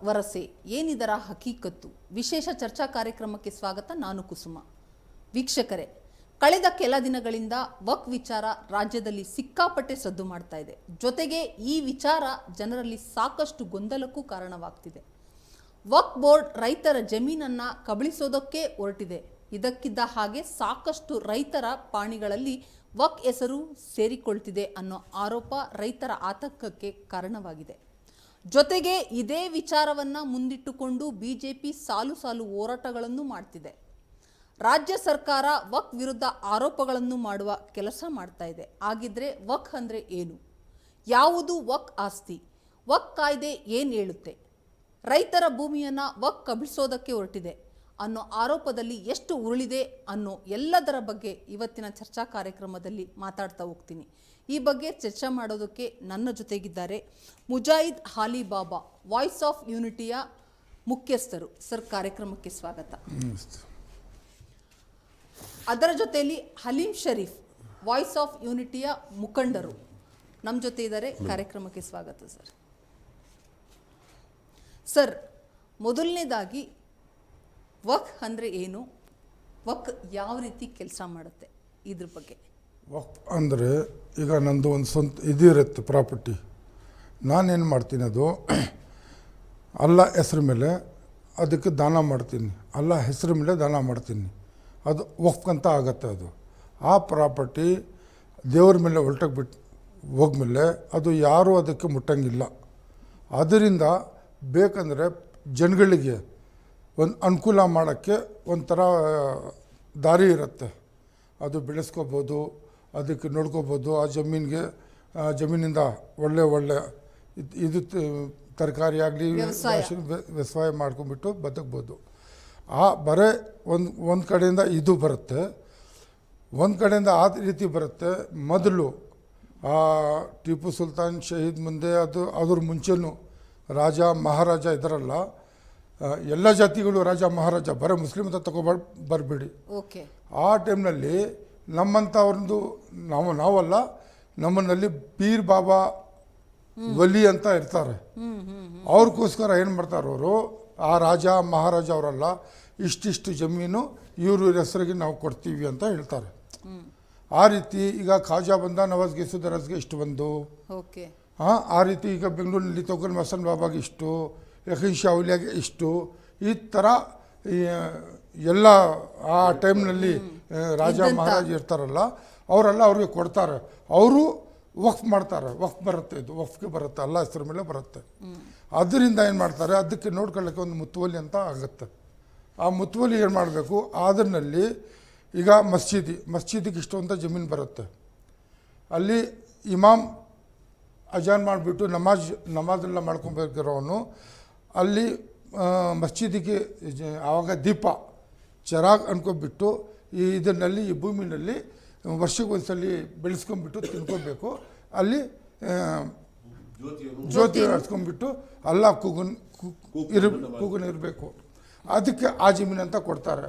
ವರಸೆ ಏನಿದರ ಹಕೀಕತ್ತು ವಿಶೇಷ ಚರ್ಚಾ ಕಾರ್ಯಕ್ರಮಕ್ಕೆ ಸ್ವಾಗತ. ನಾನು ಕುಸುಮ. ವೀಕ್ಷಕರೇ, ಕಳೆದ ಕೆಲ ದಿನಗಳಿಂದ ವಕ್ ವಿಚಾರ ರಾಜ್ಯದಲ್ಲಿ ಸಿಕ್ಕಾಪಟ್ಟೆ ಸದ್ದು ಮಾಡ್ತಾ ಇದೆ. ಜೊತೆಗೆ ಈ ವಿಚಾರ ಜನರಲ್ಲಿ ಸಾಕಷ್ಟು ಗೊಂದಲಕ್ಕೂ ಕಾರಣವಾಗ್ತಿದೆ. ವಕ್ ಬೋರ್ಡ್ ರೈತರ ಜಮೀನನ್ನ ಕಬಳಿಸೋದಕ್ಕೆ ಹೊರಟಿದೆ. ಇದಕ್ಕಿದ್ದ ಹಾಗೆ ಸಾಕಷ್ಟು ರೈತರ ಪಾಣಿಗಳಲ್ಲಿ ವಕ್ ಹೆಸರು ಸೇರಿಕೊಳ್ತಿದೆ ಅನ್ನೋ ಆರೋಪ ರೈತರ ಆತಂಕಕ್ಕೆ ಕಾರಣವಾಗಿದೆ. ಜೊತೆಗೆ ಇದೇ ವಿಚಾರವನ್ನ ಮುಂದಿಟ್ಟುಕೊಂಡು ಬಿಜೆಪಿ ಸಾಲು ಸಾಲು ಹೋರಾಟಗಳನ್ನು ಮಾಡ್ತಿದೆ. ರಾಜ್ಯ ಸರ್ಕಾರ ವಕ್ ವಿರುದ್ಧ ಆರೋಪಗಳನ್ನು ಮಾಡುವ ಕೆಲಸ ಮಾಡ್ತಾ ಇದೆ. ಹಾಗಿದ್ರೆ ವಕ್ ಅಂದ್ರೆ ಏನು? ಯಾವುದು ವಕ್ ಆಸ್ತಿ? ವಕ್ ಕಾಯ್ದೆ ಏನು ಹೇಳುತ್ತೆ? ರೈತರ ಭೂಮಿಯನ್ನ ವಕ್ ಕಬಳಿಸೋದಕ್ಕೆ ಹೊರಟಿದೆ ಅನ್ನೋ ಆರೋಪದಲ್ಲಿ ಎಷ್ಟು ಉರುಳಿದೆ ಅನ್ನೋ ಎಲ್ಲದರ ಬಗ್ಗೆ ಇವತ್ತಿನ ಚರ್ಚಾ ಕಾರ್ಯಕ್ರಮದಲ್ಲಿ ಮಾತಾಡ್ತಾ ಹೋಗ್ತೀನಿ. ಈ ಬಗ್ಗೆ ಚರ್ಚೆ ಮಾಡೋದಕ್ಕೆ ನನ್ನ ಜೊತೆಗಿದ್ದಾರೆ ಮುಜಾಹಿದ್ ಹಾಲಿ ಬಾಬಾ, ವಾಯ್ಸ್ ಆಫ್ ಯೂನಿಟಿಯ ಮುಖ್ಯಸ್ಥರು. ಸರ್, ಕಾರ್ಯಕ್ರಮಕ್ಕೆ ಸ್ವಾಗತ. ಅದರ ಜೊತೆಯಲ್ಲಿ ಹಲೀಂ ಶರೀಫ್, ವಾಯ್ಸ್ ಆಫ್ ಯೂನಿಟಿಯ ಮುಖಂಡರು ನಮ್ಮ ಜೊತೆ ಇದ್ದಾರೆ. ಕಾರ್ಯಕ್ರಮಕ್ಕೆ ಸ್ವಾಗತ ಸರ್. ಸರ್, ಮೊದಲನೇದಾಗಿ ವಕ್ ಅಂದರೆ ಏನು? ವಕ್ ಯಾವ ರೀತಿ ಕೆಲಸ ಮಾಡುತ್ತೆ, ಇದ್ರ ಬಗ್ಗೆ. ವಕ್ ಅಂದರೆ ಈಗ ನಂದು ಒಂದು ಸ್ವಂತ ಇದಿರುತ್ತೆ ಪ್ರಾಪರ್ಟಿ. ನಾನೇನು ಮಾಡ್ತೀನಿ, ಅದು ಅಲ್ಲ ಹೆಸ್ರ ಮೇಲೆ ಅದಕ್ಕೆ ದಾನ ಮಾಡ್ತೀನಿ, ಅಲ್ಲ ಹೆಸ್ರ ಮೇಲೆ ದಾನ ಮಾಡ್ತೀನಿ. ಅದು ವಕ್ ಅಂತ ಆಗತ್ತೆ. ಅದು ಆ ಪ್ರಾಪರ್ಟಿ ದೇವ್ರ ಮೇಲೆ ಹೊರಟೋಗ್ಬಿಟ್ಟು ಹೋಗ್ಮೇಲೆ ಅದು ಯಾರೂ ಅದಕ್ಕೆ ಮುಟ್ಟಂಗಿಲ್ಲ. ಅದರಿಂದ ಬೇಕಂದರೆ ಜನಗಳಿಗೆ ಒಂದು ಅನುಕೂಲ ಮಾಡೋಕ್ಕೆ ಒಂಥರ ದಾರಿ ಇರುತ್ತೆ. ಅದು ಬೆಳೆಸ್ಕೋಬೋದು, ಅದಕ್ಕೆ ನೋಡ್ಕೋಬೋದು. ಆ ಜಮೀನಿಂದ ಒಳ್ಳೆ ಇದು ತರಕಾರಿ ಆಗಲಿ ವ್ಯವಸಾಯ ಮಾಡ್ಕೊಂಡ್ಬಿಟ್ಟು ಬದುಕ್ಬೋದು. ಬರೀ ಒಂದು ಕಡೆಯಿಂದ ಇದು ಬರುತ್ತೆ, ಒಂದು ಕಡೆಯಿಂದ ಆ ರೀತಿ ಬರುತ್ತೆ. ಮೊದಲು ಟಿಪ್ಪು ಸುಲ್ತಾನ್ ಶಹೀದ್ ಮುಂದೆ ಅದ್ರ ಮುಂಚೆನೂ ರಾಜ ಮಹಾರಾಜ ಇದರಲ್ಲ, ಎಲ್ಲ ಜಾತಿಗಳು ರಾಜ ಮಹಾರಾಜ, ಬರೀ ಮುಸ್ಲಿಮ್ ಅಂತ ಬರಬೇಡಿ. ಆ ಟೈಮ್ನಲ್ಲಿ ನಮ್ಮಂಥವ್ರದ್ದು ನಾವಲ್ಲ, ನಮ್ಮನ್ನಲ್ಲಿ ಪೀರ್ ಬಾಬಾ ವಲಿ ಅಂತ ಇರ್ತಾರೆ. ಅವ್ರಿಗೋಸ್ಕರ ಏನು ಮಾಡ್ತಾರೆ, ಅವರು ಆ ರಾಜ ಮಹಾರಾಜ ಅವರಲ್ಲ, ಇಷ್ಟಿಷ್ಟು ಜಮೀನು ಇವ್ರ ಹೆಸರಿಗೆ ನಾವು ಕೊಡ್ತೀವಿ ಅಂತ ಹೇಳ್ತಾರೆ. ಆ ರೀತಿ ಈಗ ಖಾಜಾ ಬಂದ ನವಾಜ್ಗೆ ಸುದರಸ್ಗೆ ಇಷ್ಟು ಬಂದು, ಆ ರೀತಿ ಈಗ ಬೆಂಗಳೂರಿನಲ್ಲಿ ತೊಗಲ್ ಮಸನ್ ಬಾಬಾಗೆ ಇಷ್ಟು, ಯಕೀನ್ ಶಾ ಔಲಿಯಾಗೆ ಇಷ್ಟು, ಈ ಥರ ಎಲ್ಲ ಆ ಟೈಮ್ನಲ್ಲಿ ರಾಜ ಮಹಾರಾಜ ಇರ್ತಾರಲ್ಲ ಅವರೆಲ್ಲ ಅವ್ರಿಗೆ ಕೊಡ್ತಾರೆ. ಅವರು ವಕ್ಫ್ ಮಾಡ್ತಾರೆ. ವಕ್ಫ್ ಬರುತ್ತೆ, ಇದು ವಕ್ಫ್ಗೆ ಬರುತ್ತೆ, ಅಲ್ಲ ಹೆಸರು ಮೇಲೆ ಬರುತ್ತೆ. ಅದರಿಂದ ಏನು ಮಾಡ್ತಾರೆ, ಅದಕ್ಕೆ ನೋಡ್ಕೊಳ್ಳೋಕ್ಕೆ ಒಂದು ಮುತುವಲಿ ಅಂತ ಆಗುತ್ತೆ. ಆ ಮುತುವಲಿ ಏನು ಮಾಡಬೇಕು, ಅದರಲ್ಲಿ ಈಗ ಮಸ್ಜಿದಿಗೆ ಇಷ್ಟು ಅಂತ ಜಮೀನು ಬರುತ್ತೆ. ಅಲ್ಲಿ ಇಮಾಮ್ ಅಜಾನ್ ಮಾಡಿಬಿಟ್ಟು ನಮಾಜೆಲ್ಲ ಮಾಡ್ಕೊಬೇಕಿರೋನು ಅಲ್ಲಿ ಮಸ್ಜಿದಿಗೆ ಆವಾಗ ದೀಪ ಚರಾಗ್ ಅನ್ಕೊಂಡ್ಬಿಟ್ಟು ಇದನ್ನಲ್ಲಿ ಈ ಭೂಮಿನಲ್ಲಿ ವರ್ಷಕ್ಕೆ ಒಂದ್ಸಲಿ ಬೆಳೆಸ್ಕೊಂಡ್ಬಿಟ್ಟು ತಿನ್ಕೊಬೇಕು. ಅಲ್ಲಿ ಜ್ಯೋತಿ ಹಚ್ಕೊಂಡ್ಬಿಟ್ಟು ಅಲ್ಲ ಕೂಗುನ್ ಇರಬೇಕು. ಅದಕ್ಕೆ ಆ ಜಮೀನು ಅಂತ ಕೊಡ್ತಾರೆ.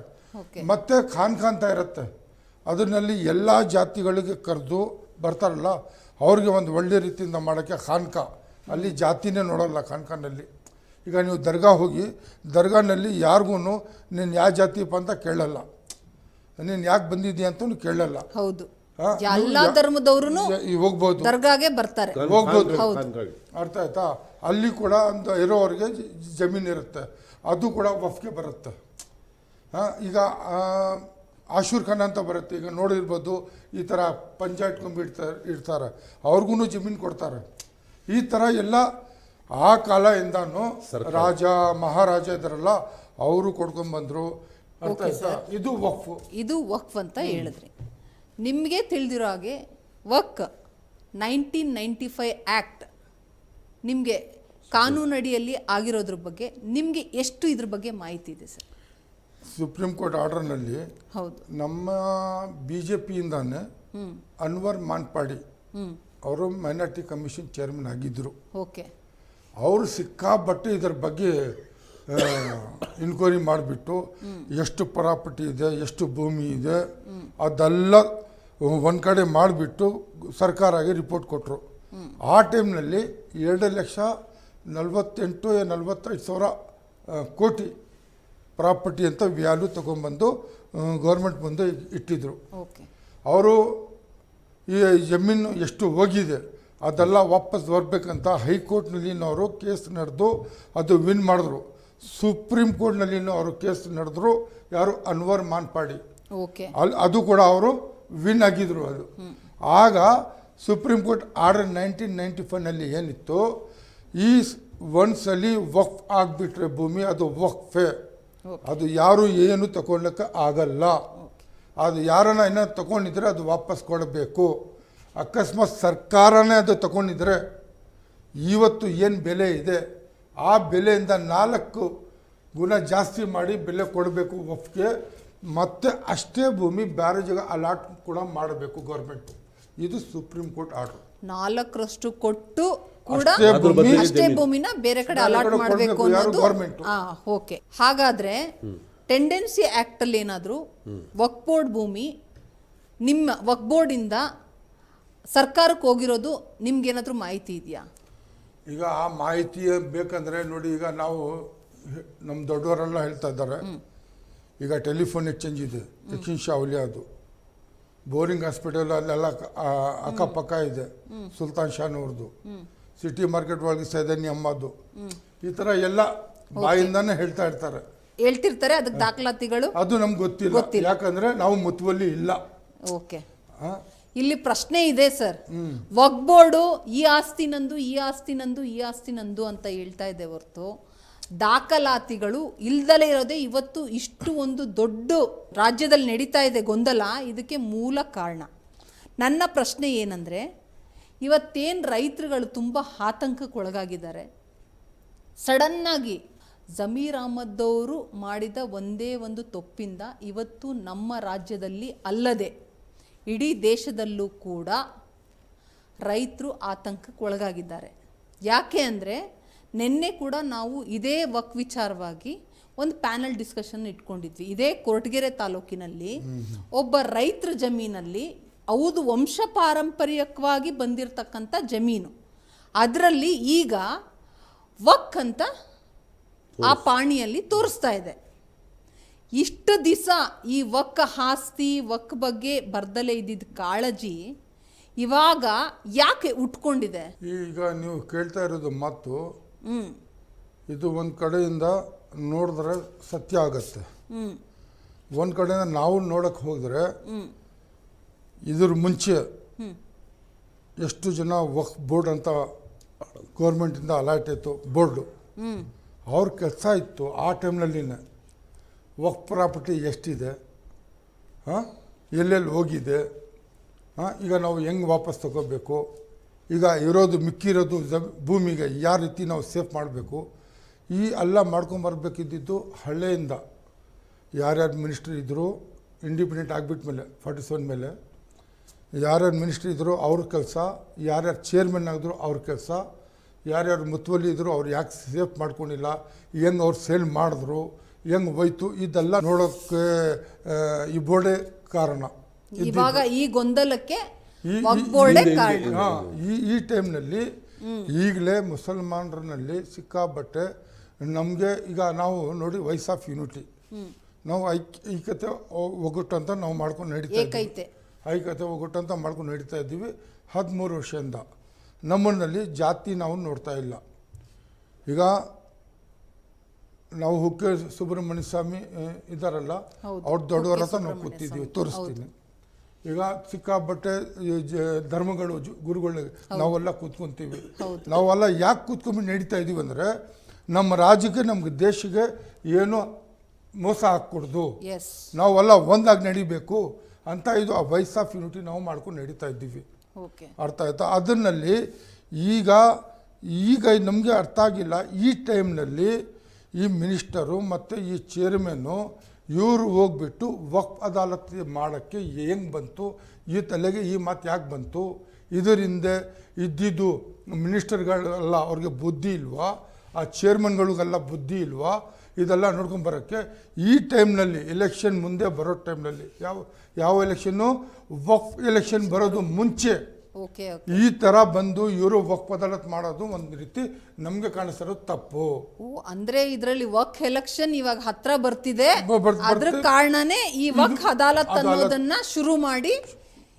ಮತ್ತು ಖಾನ್ ಅಂತ ಇರುತ್ತೆ, ಅದನ್ನಲ್ಲಿ ಎಲ್ಲ ಜಾತಿಗಳಿಗೆ ಕರೆದು ಬರ್ತಾರಲ್ಲ ಅವ್ರಿಗೆ ಒಂದು ಒಳ್ಳೆ ರೀತಿಯಿಂದ ಮಾಡೋಕ್ಕೆ ಖಾನ್ಕಾ. ಅಲ್ಲಿ ಜಾತಿನೇ ನೋಡೋಲ್ಲ ಖಾನ್ಕಾನಲ್ಲಿ. ಈಗ ನೀವು ದರ್ಗಾ ಹೋಗಿ, ದರ್ಗಾನಲ್ಲಿ ಯಾರಿಗೂ ನೀನು ಯಾವ ಜಾತಿಯಪ್ಪ ಅಂತ ಕೇಳಲ್ಲ, ನೀನು ಯಾಕೆ ಬಂದಿದ್ದೀಯ ಅಂತ ಕೇಳಲ್ಲ. ಹೌದು, ಎಲ್ಲ ಧರ್ಮದವರು ಹೋಗ್ಬೋದು, ದರ್ಗಾಗೆ ಬರ್ತಾರೆ, ಹೋಗ್ಬೋದು. ಅರ್ಥ ಆಯ್ತಾ? ಅಲ್ಲಿ ಕೂಡ ಒಂದು ಇರೋರಿಗೆ ಜಮೀನು ಇರುತ್ತೆ, ಅದು ಕೂಡ ವಫ್ಗೆ ಬರುತ್ತೆ. ಈಗ ಆಶೂರ್ ಖಾನ್ ಅಂತ ಬರುತ್ತೆ, ಈಗ ನೋಡಿರ್ಬೋದು, ಈ ಥರ ಇರ್ತಾರೆ, ಅವ್ರಿಗೂ ಜಮೀನು ಕೊಡ್ತಾರೆ. ಈ ಥರ ಎಲ್ಲ ಆ ಕಾಲದಿಂದನೂ ರಾಜ ಮಹಾರಾಜ ಇದ್ದಾರಲ್ಲ ಅವರು ಕೊಡ್ಕೊಂಡ್ಬಂದರು. ಅರ್ಥ ಆಯ್ತಾ? ಇದು ವಕ್ಫ್ ಅಂತ ಹೇಳಿದ್ರಿ. ನಿಮಗೆ ತಿಳಿದಿರೋ ಹಾಗೆ ವಕ್ 1995 ಆ್ಯಕ್ಟ್ ನಿಮಗೆ ಕಾನೂನಡಿಯಲ್ಲಿ ಆಗಿರೋದ್ರ ಬಗ್ಗೆ ನಿಮಗೆ ಎಷ್ಟು ಇದ್ರ ಬಗ್ಗೆ ಮಾಹಿತಿ ಇದೆ ಸರ್? ಸುಪ್ರೀಂ ಕೋರ್ಟ್ ಆರ್ಡರ್ನಲ್ಲಿ ಹೌದು, ನಮ್ಮ BJPಯಿಂದಾನೆ ಅನ್ವರ್ ಮಾನ್ಪಾಡಿ ಅವರು ಮೈನಾರಿಟಿ ಕಮಿಷನ್ ಚೇರ್ಮನ್ ಆಗಿದ್ದರು. ಅವರು ಸಿಕ್ಕಾಪಟ್ಟೆ ಇದರ ಬಗ್ಗೆ ಇನ್ಕ್ವೈರಿ ಮಾಡಿಬಿಟ್ಟು ಎಷ್ಟು ಪ್ರಾಪರ್ಟಿ ಇದೆ, ಎಷ್ಟು ಭೂಮಿ ಇದೆ, ಅದೆಲ್ಲ ಒಂದು ಕಡೆ ಮಾಡಿಬಿಟ್ಟು ಸರ್ಕಾರಕ್ಕೆ ರಿಪೋರ್ಟ್ ಕೊಟ್ಟರು. ಆ ಟೈಮ್ನಲ್ಲಿ 2 48-45 ಸಾವಿರ ಕೋಟಿ ಪ್ರಾಪರ್ಟಿ ಅಂತ ವ್ಯಾಲ್ಯೂ ತೊಗೊಂಬಂದು ಗೌರ್ಮೆಂಟ್ ಮುಂದೆ ಇಟ್ಟಿದ್ರು. ಓಕೆ. ಅವರು ಈ ಜಮೀನು ಎಷ್ಟು ಹೋಗಿದೆ ಅದೆಲ್ಲ ವಾಪಸ್ ಬರಬೇಕಂತ ಹೈಕೋರ್ಟ್ನಲ್ಲಿನವರು ಕೇಸ್ ನಡೆದು ಅದು ವಿನ್ ಮಾಡಿದ್ರು. ಸುಪ್ರೀಂ ಕೋರ್ಟ್ನಲ್ಲಿನೂ ಅವರು ಕೇಸ್ ನಡೆದ್ರು. ಯಾರು ಅನ್ವರ್ ಮಾನ್ಪಾಡಿ, ಓಕೆ, ಅದು ಕೂಡ ಅವರು ವಿನ್ ಆಗಿದ್ರು. ಅದು ಆಗ ಸುಪ್ರೀಂ ಕೋರ್ಟ್ ಆರ್ಡರ್ 1995ನಲ್ಲಿ ಏನಿತ್ತು, ಈ ಒಂದ್ಸಲಿ ವಕ್ಫ್ ಆಗಿಬಿಟ್ರೆ ಭೂಮಿ ಅದು ವಕ್ಫೆ, ಅದು ಯಾರು ಏನು ತಗೊಳ್ಲಿಕ್ಕೆ ಆಗಲ್ಲ. ಅದು ಯಾರನ್ನ ಏನೋ ತಗೊಂಡಿದ್ರೆ ಅದು ವಾಪಸ್ ಕೊಡಬೇಕು. ಅಕಸ್ಮಾತ್ ಸರ್ಕಾರನೇ ಅದು ತಗೊಂಡಿದ್ರೆ ಇವತ್ತು ಏನು ಬೆಲೆ ಇದೆ ಆ ಬೆಲೆಯಿಂದ 4 ಗುಣ ಜಾಸ್ತಿ ಮಾಡಿ ಬೆಲೆ ಕೊಡಬೇಕು ವಕ್ಫ್ಗೆ. ಮತ್ತು ಅಷ್ಟೇ ಭೂಮಿ ಬೇರೆ ಜಾಗ ಅಲಾಟ್ ಕೂಡ ಮಾಡಬೇಕು ಗೌರ್ಮೆಂಟು. ಇದು ಸುಪ್ರೀಂ ಕೋರ್ಟ್ ಆರ್ಡರ್. 4ರಷ್ಟು ಕೊಟ್ಟು ಕೂಡ ಅಷ್ಟೇ ಭೂಮಿನ ಬೇರೆ ಕಡೆ ಅಲಾಟ್ ಮಾಡಬೇಕು ಅನ್ನೋದು ಗೌರ್ಮೆಂಟ್. ಓಕೆ. ಹಾಗಾದ್ರೆ ಟೆಂಡೆನ್ಸಿ ಆಕ್ಟ್ ಅಲ್ಲಿ ಏನಾದರೂ ವಕ್ಫ್ ಬೋರ್ಡ್ ಭೂಮಿ ನಿಮ್ಮ ವಕ್ಫ್ ಬೋರ್ಡ್ ಇಂದ ಸರ್ಕಾರಕ್ಕೆ ಹೋಗಿರೋದು ನಿಮ್ಗೇನಾದ್ರೂ ಮಾಹಿತಿ ಇದೆಯಾ? ಈಗ ಆ ಮಾಹಿತಿ ಬೇಕಂದ್ರೆ ನೋಡಿ, ಈಗ ನಾವು ನಮ್ಮ ದೊಡ್ಡವರೆಲ್ಲ ಹೇಳ್ತಾ ಇದ್ದಾರೆ, ಈಗ ಟೆಲಿಫೋನ್ ಎಕ್ಸ್ಚೇಂಜ್ ಇದೆ, ಎಕ್ಸ್ಚೇಂಜ್ ಶಾವಲಿ, ಅದು ಬೋರಿಂಗ್ ಹಾಸ್ಪಿಟಲ್ ಅಲ್ಲೆಲ್ಲ ಅಕ್ಕಪಕ್ಕ ಇದೆ, ಸುಲ್ತಾನ್ ಶಾನವ್ರದ್ದು, ಸಿಟಿ ಮಾರ್ಕೆಟ್ ಒಳಗೆ ಸೈದನಿ ಅಮ್ಮದು, ಈ ಥರ ಎಲ್ಲ ಬಾಯಿಂದಾನೆ ಹೇಳ್ತಿರ್ತಾರೆ. ಅದಕ್ಕೆ ದಾಖಲಾತಿಗಳು ಅದು ನಮ್ಗೆ ಗೊತ್ತಿಲ್ಲ, ಯಾಕಂದ್ರೆ ನಾವು ಮುತುವಲ್ಲಿ ಇಲ್ಲ. ಓಕೆ. ಇಲ್ಲಿ ಪ್ರಶ್ನೆ ಇದೆ ಸರ್, ವಕ್ಫ್ ಬೋರ್ಡು ಈ ಆಸ್ತಿ ನಂದು, ಈ ಆಸ್ತಿ ನಂದು, ಈ ಆಸ್ತಿ ನಂದು ಅಂತ ಹೇಳ್ತಾ ಇದೆ ಹೊರತು ದಾಖಲಾತಿಗಳು ಇಲ್ದಲೇ ಇರೋದೇ ಇವತ್ತು ಇಷ್ಟು ಒಂದು ದೊಡ್ಡ ರಾಜ್ಯದಲ್ಲಿ ನಡೀತಾ ಇದೆ ಗೊಂದಲ. ಇದಕ್ಕೆ ಮೂಲ ಕಾರಣ. ನನ್ನ ಪ್ರಶ್ನೆ ಏನಂದರೆ, ಇವತ್ತೇನು ರೈತರುಗಳು ತುಂಬ ಆತಂಕಕ್ಕೆ ಒಳಗಾಗಿದ್ದಾರೆ. ಸಡನ್ನಾಗಿ ಜಮೀರ್ ಅಹ್ಮದ್ ಅವರು ಮಾಡಿದ ಒಂದೇ ಒಂದು ತಪ್ಪಿಂದ ಇವತ್ತು ನಮ್ಮ ರಾಜ್ಯದಲ್ಲಿ ಅಲ್ಲದೆ ಇಡೀ ದೇಶದಲ್ಲೂ ಕೂಡ ರೈತರು ಆತಂಕಕ್ಕೆ ಒಳಗಾಗಿದ್ದಾರೆ. ಯಾಕೆ ಅಂದರೆ ನಿನ್ನೆ ಕೂಡ ನಾವು ಇದೇ ವಕ್ಫ್ ವಿಚಾರವಾಗಿ ಒಂದು ಪ್ಯಾನಲ್ ಡಿಸ್ಕಷನ್ ಇಟ್ಕೊಂಡಿದ್ವಿ. ಇದೇ ಕೊರಟಗೆರೆ ತಾಲೂಕಿನಲ್ಲಿ ಒಬ್ಬ ರೈತರ ಜಮೀನಲ್ಲಿ ಹೌದು ವಂಶ ಪಾರಂಪರ್ಯಕವಾಗಿ ಬಂದಿರತಕ್ಕಂಥ ಜಮೀನು, ಅದರಲ್ಲಿ ಈಗ ವಕ್ ಅಂತ ಆ ಪಾಣಿಯಲ್ಲಿ ತೋರಿಸ್ತಾ ಇದೆ. ಇಷ್ಟು ದಿವಸ ಈ ವಕ್ ಆಸ್ತಿ ವಕ್ ಬಗ್ಗೆ ಬರ್ದಲೇ ಇದ್ದಿದ್ದ ಕಾಳಜಿ ಇವಾಗ ಯಾಕೆ ಉಟ್ಕೊಂಡಿದೆ? ಈಗ ನೀವು ಕೇಳ್ತಾ ಇರೋದು ಮಾತು ಇದು ಒಂದು ಕಡೆಯಿಂದ ನೋಡಿದ್ರೆ ಸತ್ಯ ಆಗತ್ತೆ, ಒಂದು ಕಡೆಯಿಂದ ನಾವು ನೋಡಕ್ಕೆ ಹೋದರೆ ಇದ್ರ ಮುಂಚೆ ಎಷ್ಟು ಜನ ವಕ್ಫ್ ಬೋರ್ಡ್ ಅಂತ ಗೌರ್ಮೆಂಟಿಂದ ಅಲಾಟ್ ಆಯಿತು ಬೋರ್ಡು, ಅವ್ರ ಕೆಲಸ ಇತ್ತು ಆ ಟೈಮ್ನಲ್ಲಿನೇ ವಕ್ಫ್ ಪ್ರಾಪರ್ಟಿ ಎಷ್ಟಿದೆ, ಎಲ್ಲೆಲ್ಲಿ ಹೋಗಿದೆ, ಈಗ ನಾವು ಹೆಂಗೆ ವಾಪಸ್ ತಗೋಬೇಕು, ಈಗ ಇರೋದು ಮಿಕ್ಕಿರೋದು ಭೂಮಿಗೆ ಯಾವ ರೀತಿ ನಾವು ಸೇಫ್ ಮಾಡಬೇಕು, ಈ ಎಲ್ಲ ಮಾಡ್ಕೊಂಬರ್ಬೇಕಿದ್ದು ಹಳ್ಳೆಯಿಂದ ಯಾರ್ಯಾರು ಮಿನಿಸ್ಟ್ರಿ ಇದ್ದರು ಇಂಡಿಪೆಂಡೆಂಟ್ ಆಗಿಬಿಟ್ಟ ಮೇಲೆ 47 ಮೇಲೆ ಯಾರ್ಯಾರು ಮಿನಿಸ್ಟ್ರಿ ಇದ್ದರು ಅವ್ರ ಕೆಲಸ, ಯಾರ್ಯಾರು ಚೇರ್ಮನ್ ಆಗಿದ್ರು ಅವ್ರ ಕೆಲಸ, ಯಾರ್ಯಾರು ಮುತುವಲ್ಲಿ ಇದ್ದರು ಅವ್ರು ಯಾಕೆ ಸೇಫ್ ಮಾಡ್ಕೊಂಡಿಲ್ಲ, ಹೆಂಗೆ ಅವ್ರು ಸೇಲ್ ಮಾಡಿದ್ರು, ಹೆಂಗೆ ಹೋಯ್ತು, ಇದೆಲ್ಲ ನೋಡೋಕ್ಕೆ ಈ ಬೋರ್ಡೇ ಕಾರಣ. ಇವಾಗ ಈ ಗೊಂದಲಕ್ಕೆ ಈ ಟೈಮ್ನಲ್ಲಿ ಈಗಲೇ ಮುಸಲ್ಮಾನರಲ್ಲಿ ಸಿಕ್ಕಾಬಟ್ಟೆ ನಮಗೆ ಈಗ ನಾವು ನೋಡಿ ವಾಯ್ಸ್ ಆಫ್ ಯೂನಿಟಿ, ನಾವು ಐಕ್ಯತೆ ಒಗ್ಗಟ್ಟು ಅಂತ ನಾವು ಮಾಡ್ಕೊಂಡು ನಡೀತಾ ಇದ್ದೀವಿ. ಐಕ್ಯತೆ ಒಗ್ಗಟ್ಟು ಅಂತ ಮಾಡ್ಕೊಂಡು ನಡೀತಾ ಇದ್ದೀವಿ 13 ವರ್ಷದಿಂದ. ನಮ್ಮನ್ನಲ್ಲಿ ಜಾತಿ ನಾವು ನೋಡ್ತಾ ಇಲ್ಲ. ಈಗ ನಾವು ಹುಕ್ಕೆ ಸುಬ್ರಹ್ಮಣ್ಯ ಸ್ವಾಮಿ ಇದ್ದಾರಲ್ಲ, ಅವ್ರ ದೊಡ್ಡವರ ಹತ್ರ ನಾವು ಕೂತಿದ್ದೀವಿ, ತೋರಿಸ್ತೀನಿ. ಈಗ ಸಿಕ್ಕಾಬಟ್ಟೆ ಧರ್ಮಗಳು ಗುರುಗಳು ನಾವೆಲ್ಲ ಕೂತ್ಕೊಂತೀವಿ. ನಾವೆಲ್ಲ ಯಾಕೆ ಕೂತ್ಕೊಂಡು ನಡೀತಾ ಇದ್ದೀವಿ ಅಂದರೆ ನಮ್ಮ ರಾಜ್ಯಕ್ಕೆ ನಮ್ಗೆ ದೇಶಕ್ಕೆ ಏನು ಮೋಸ ಹಾಕ್ಕೊಡ್ದು, ನಾವೆಲ್ಲ ಒಂದಾಗಿ ನಡಿಬೇಕು ಅಂತ ಇದು ಆ ವಾಯ್ಸ್ ಆಫ್ ಯೂನಿಟಿ ನಾವು ಮಾಡ್ಕೊಂಡು ನಡೀತಾ ಇದ್ದೀವಿ. ಅರ್ಥ ಆಯ್ತಾ? ಅದನ್ನಲ್ಲಿ ಈಗ ನಮಗೆ ಅರ್ಥ ಆಗಿಲ್ಲ. ಈ ಟೈಮ್ನಲ್ಲಿ ಈ ಮಿನಿಸ್ಟರು ಮತ್ತು ಈ ಚೇರ್ಮನ್ನು ಇವರು ಹೋಗ್ಬಿಟ್ಟು ವಕ್ಫ್ ಅದಾಲತ್ ಮಾಡೋಕ್ಕೆ ಹೆಂಗೆ ಬಂತು, ಈ ತಲೆಗೆ ಈ ಮಾತು ಯಾಕೆ ಬಂತು, ಇದರಿಂದ ಇದ್ದಿದ್ದು ಮಿನಿಸ್ಟರ್ಗಳೆಲ್ಲ ಅವ್ರಿಗೆ ಬುದ್ಧಿ ಇಲ್ವಾ, ಆ ಚೇರ್ಮನ್ಗಳಿಗೆಲ್ಲ ಬುದ್ಧಿ ಇಲ್ವಾ, ಇದೆಲ್ಲ ನೋಡ್ಕೊಂಬರೋಕ್ಕೆ ಈ ಟೈಮ್ನಲ್ಲಿ ಎಲೆಕ್ಷನ್ ಮುಂದೆ ಬರೋ ಟೈಮ್ನಲ್ಲಿ ಯಾವ ಎಲೆಕ್ಷನ್ನು ವಕ್ಫ್ ಎಲೆಕ್ಷನ್ ಬರೋದು ಮುಂಚೆ ಓಕೆ ಈ ತರ ಬಂದು ಇವರು ವಕ್ಫ್ ಅದಾಲತ್ ಮಾಡೋದು ಒಂದು ರೀತಿ ನಮ್ಗೆ ಕಾಣಿಸ್ತಿರೋದು ತಪ್ಪು. ಓ ಅಂದ್ರೆ ಇದರಲ್ಲಿ ವಕ್ ಎಲೆಕ್ಷನ್ ಇವಾಗ ಹತ್ರ ಬರ್ತಿದೆ, ಬರ್ತಿದೆ. ಅದ್ರ ಕಾರಣನೇ ಈ ವಕ್ ಅದಾಲತ್ ಅನ್ನೋದನ್ನ ಶುರು ಮಾಡಿ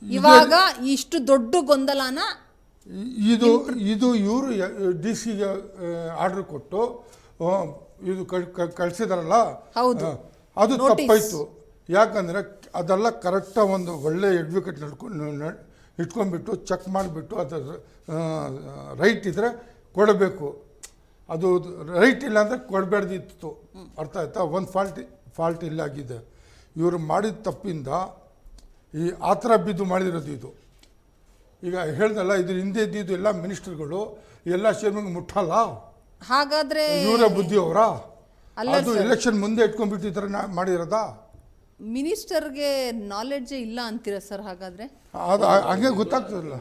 ಇವಾಗ ಇಷ್ಟು ದೊಡ್ಡ ಗೊಂದಲನ ಇದು ಇವರು ಡಿ ಸಿಗೆ ಆರ್ಡರ್ ಕೊಟ್ಟು ಇದು ಕಳಿಸಿದಾರಲ್ಲ, ಹೌದು. ಅದು ತಪ್ಪಾಯ್ತು. ಯಾಕಂದ್ರೆ ಅದೆಲ್ಲ ಕರೆಕ್ಟಾಗಿ ಒಂದು ಒಳ್ಳೆ ಅಡ್ವೊಕೇಟ್ ಇಟ್ಕೊಂಡ್ಬಿಟ್ಟು ಚೆಕ್ ಮಾಡಿಬಿಟ್ಟು ಅದು ರೈಟ್ ಇದ್ರೆ ಕೊಡಬೇಕು, ಅದು ರೈಟ್ ಇಲ್ಲ ಅಂದರೆ ಕೊಡಬೇಡ್ದಿತ್ತು. ಅರ್ಥ ಆಯ್ತಾ? ಒಂದು ಫಾಲ್ಟ್ ಇಲ್ಲಾಗಿದೆ. ಇವರು ಮಾಡಿದ ತಪ್ಪಿಂದ ಈ ಆ ಥರ ಬಿದ್ದು ಮಾಡಿರೋದು ಇದು. ಈಗ ಹೇಳ್ದಲ್ಲ, ಇದ್ರ ಹಿಂದೆ ಇದ್ದಿದ್ದು ಎಲ್ಲ ಮಿನಿಸ್ಟರ್ಗಳು ಎಲ್ಲ ಚೇರ್ಮನ್ಗೆ ಮುಟ್ಟಲ್ಲ. ಹಾಗಾದ್ರೆ ಇವರ ಬುದ್ಧಿ ಅವರ ಅದು ಎಲೆಕ್ಷನ್ ಮುಂದೆ ಇಟ್ಕೊಂಡ್ಬಿಟ್ಟು ಈ ಥರ ಮಾಡಿರೋದಾ? ಮಿನಿಸ್ಟರ್ಗೆ ನಾಲೆಡ್ಜೇ ಇಲ್ಲ ಅಂತೀರಾ ಸರ್? ಹಾಗಾದ್ರೆ ಅದು ಹಂಗೆ ಗೊತ್ತಾಗ್ತದಲ್ಲ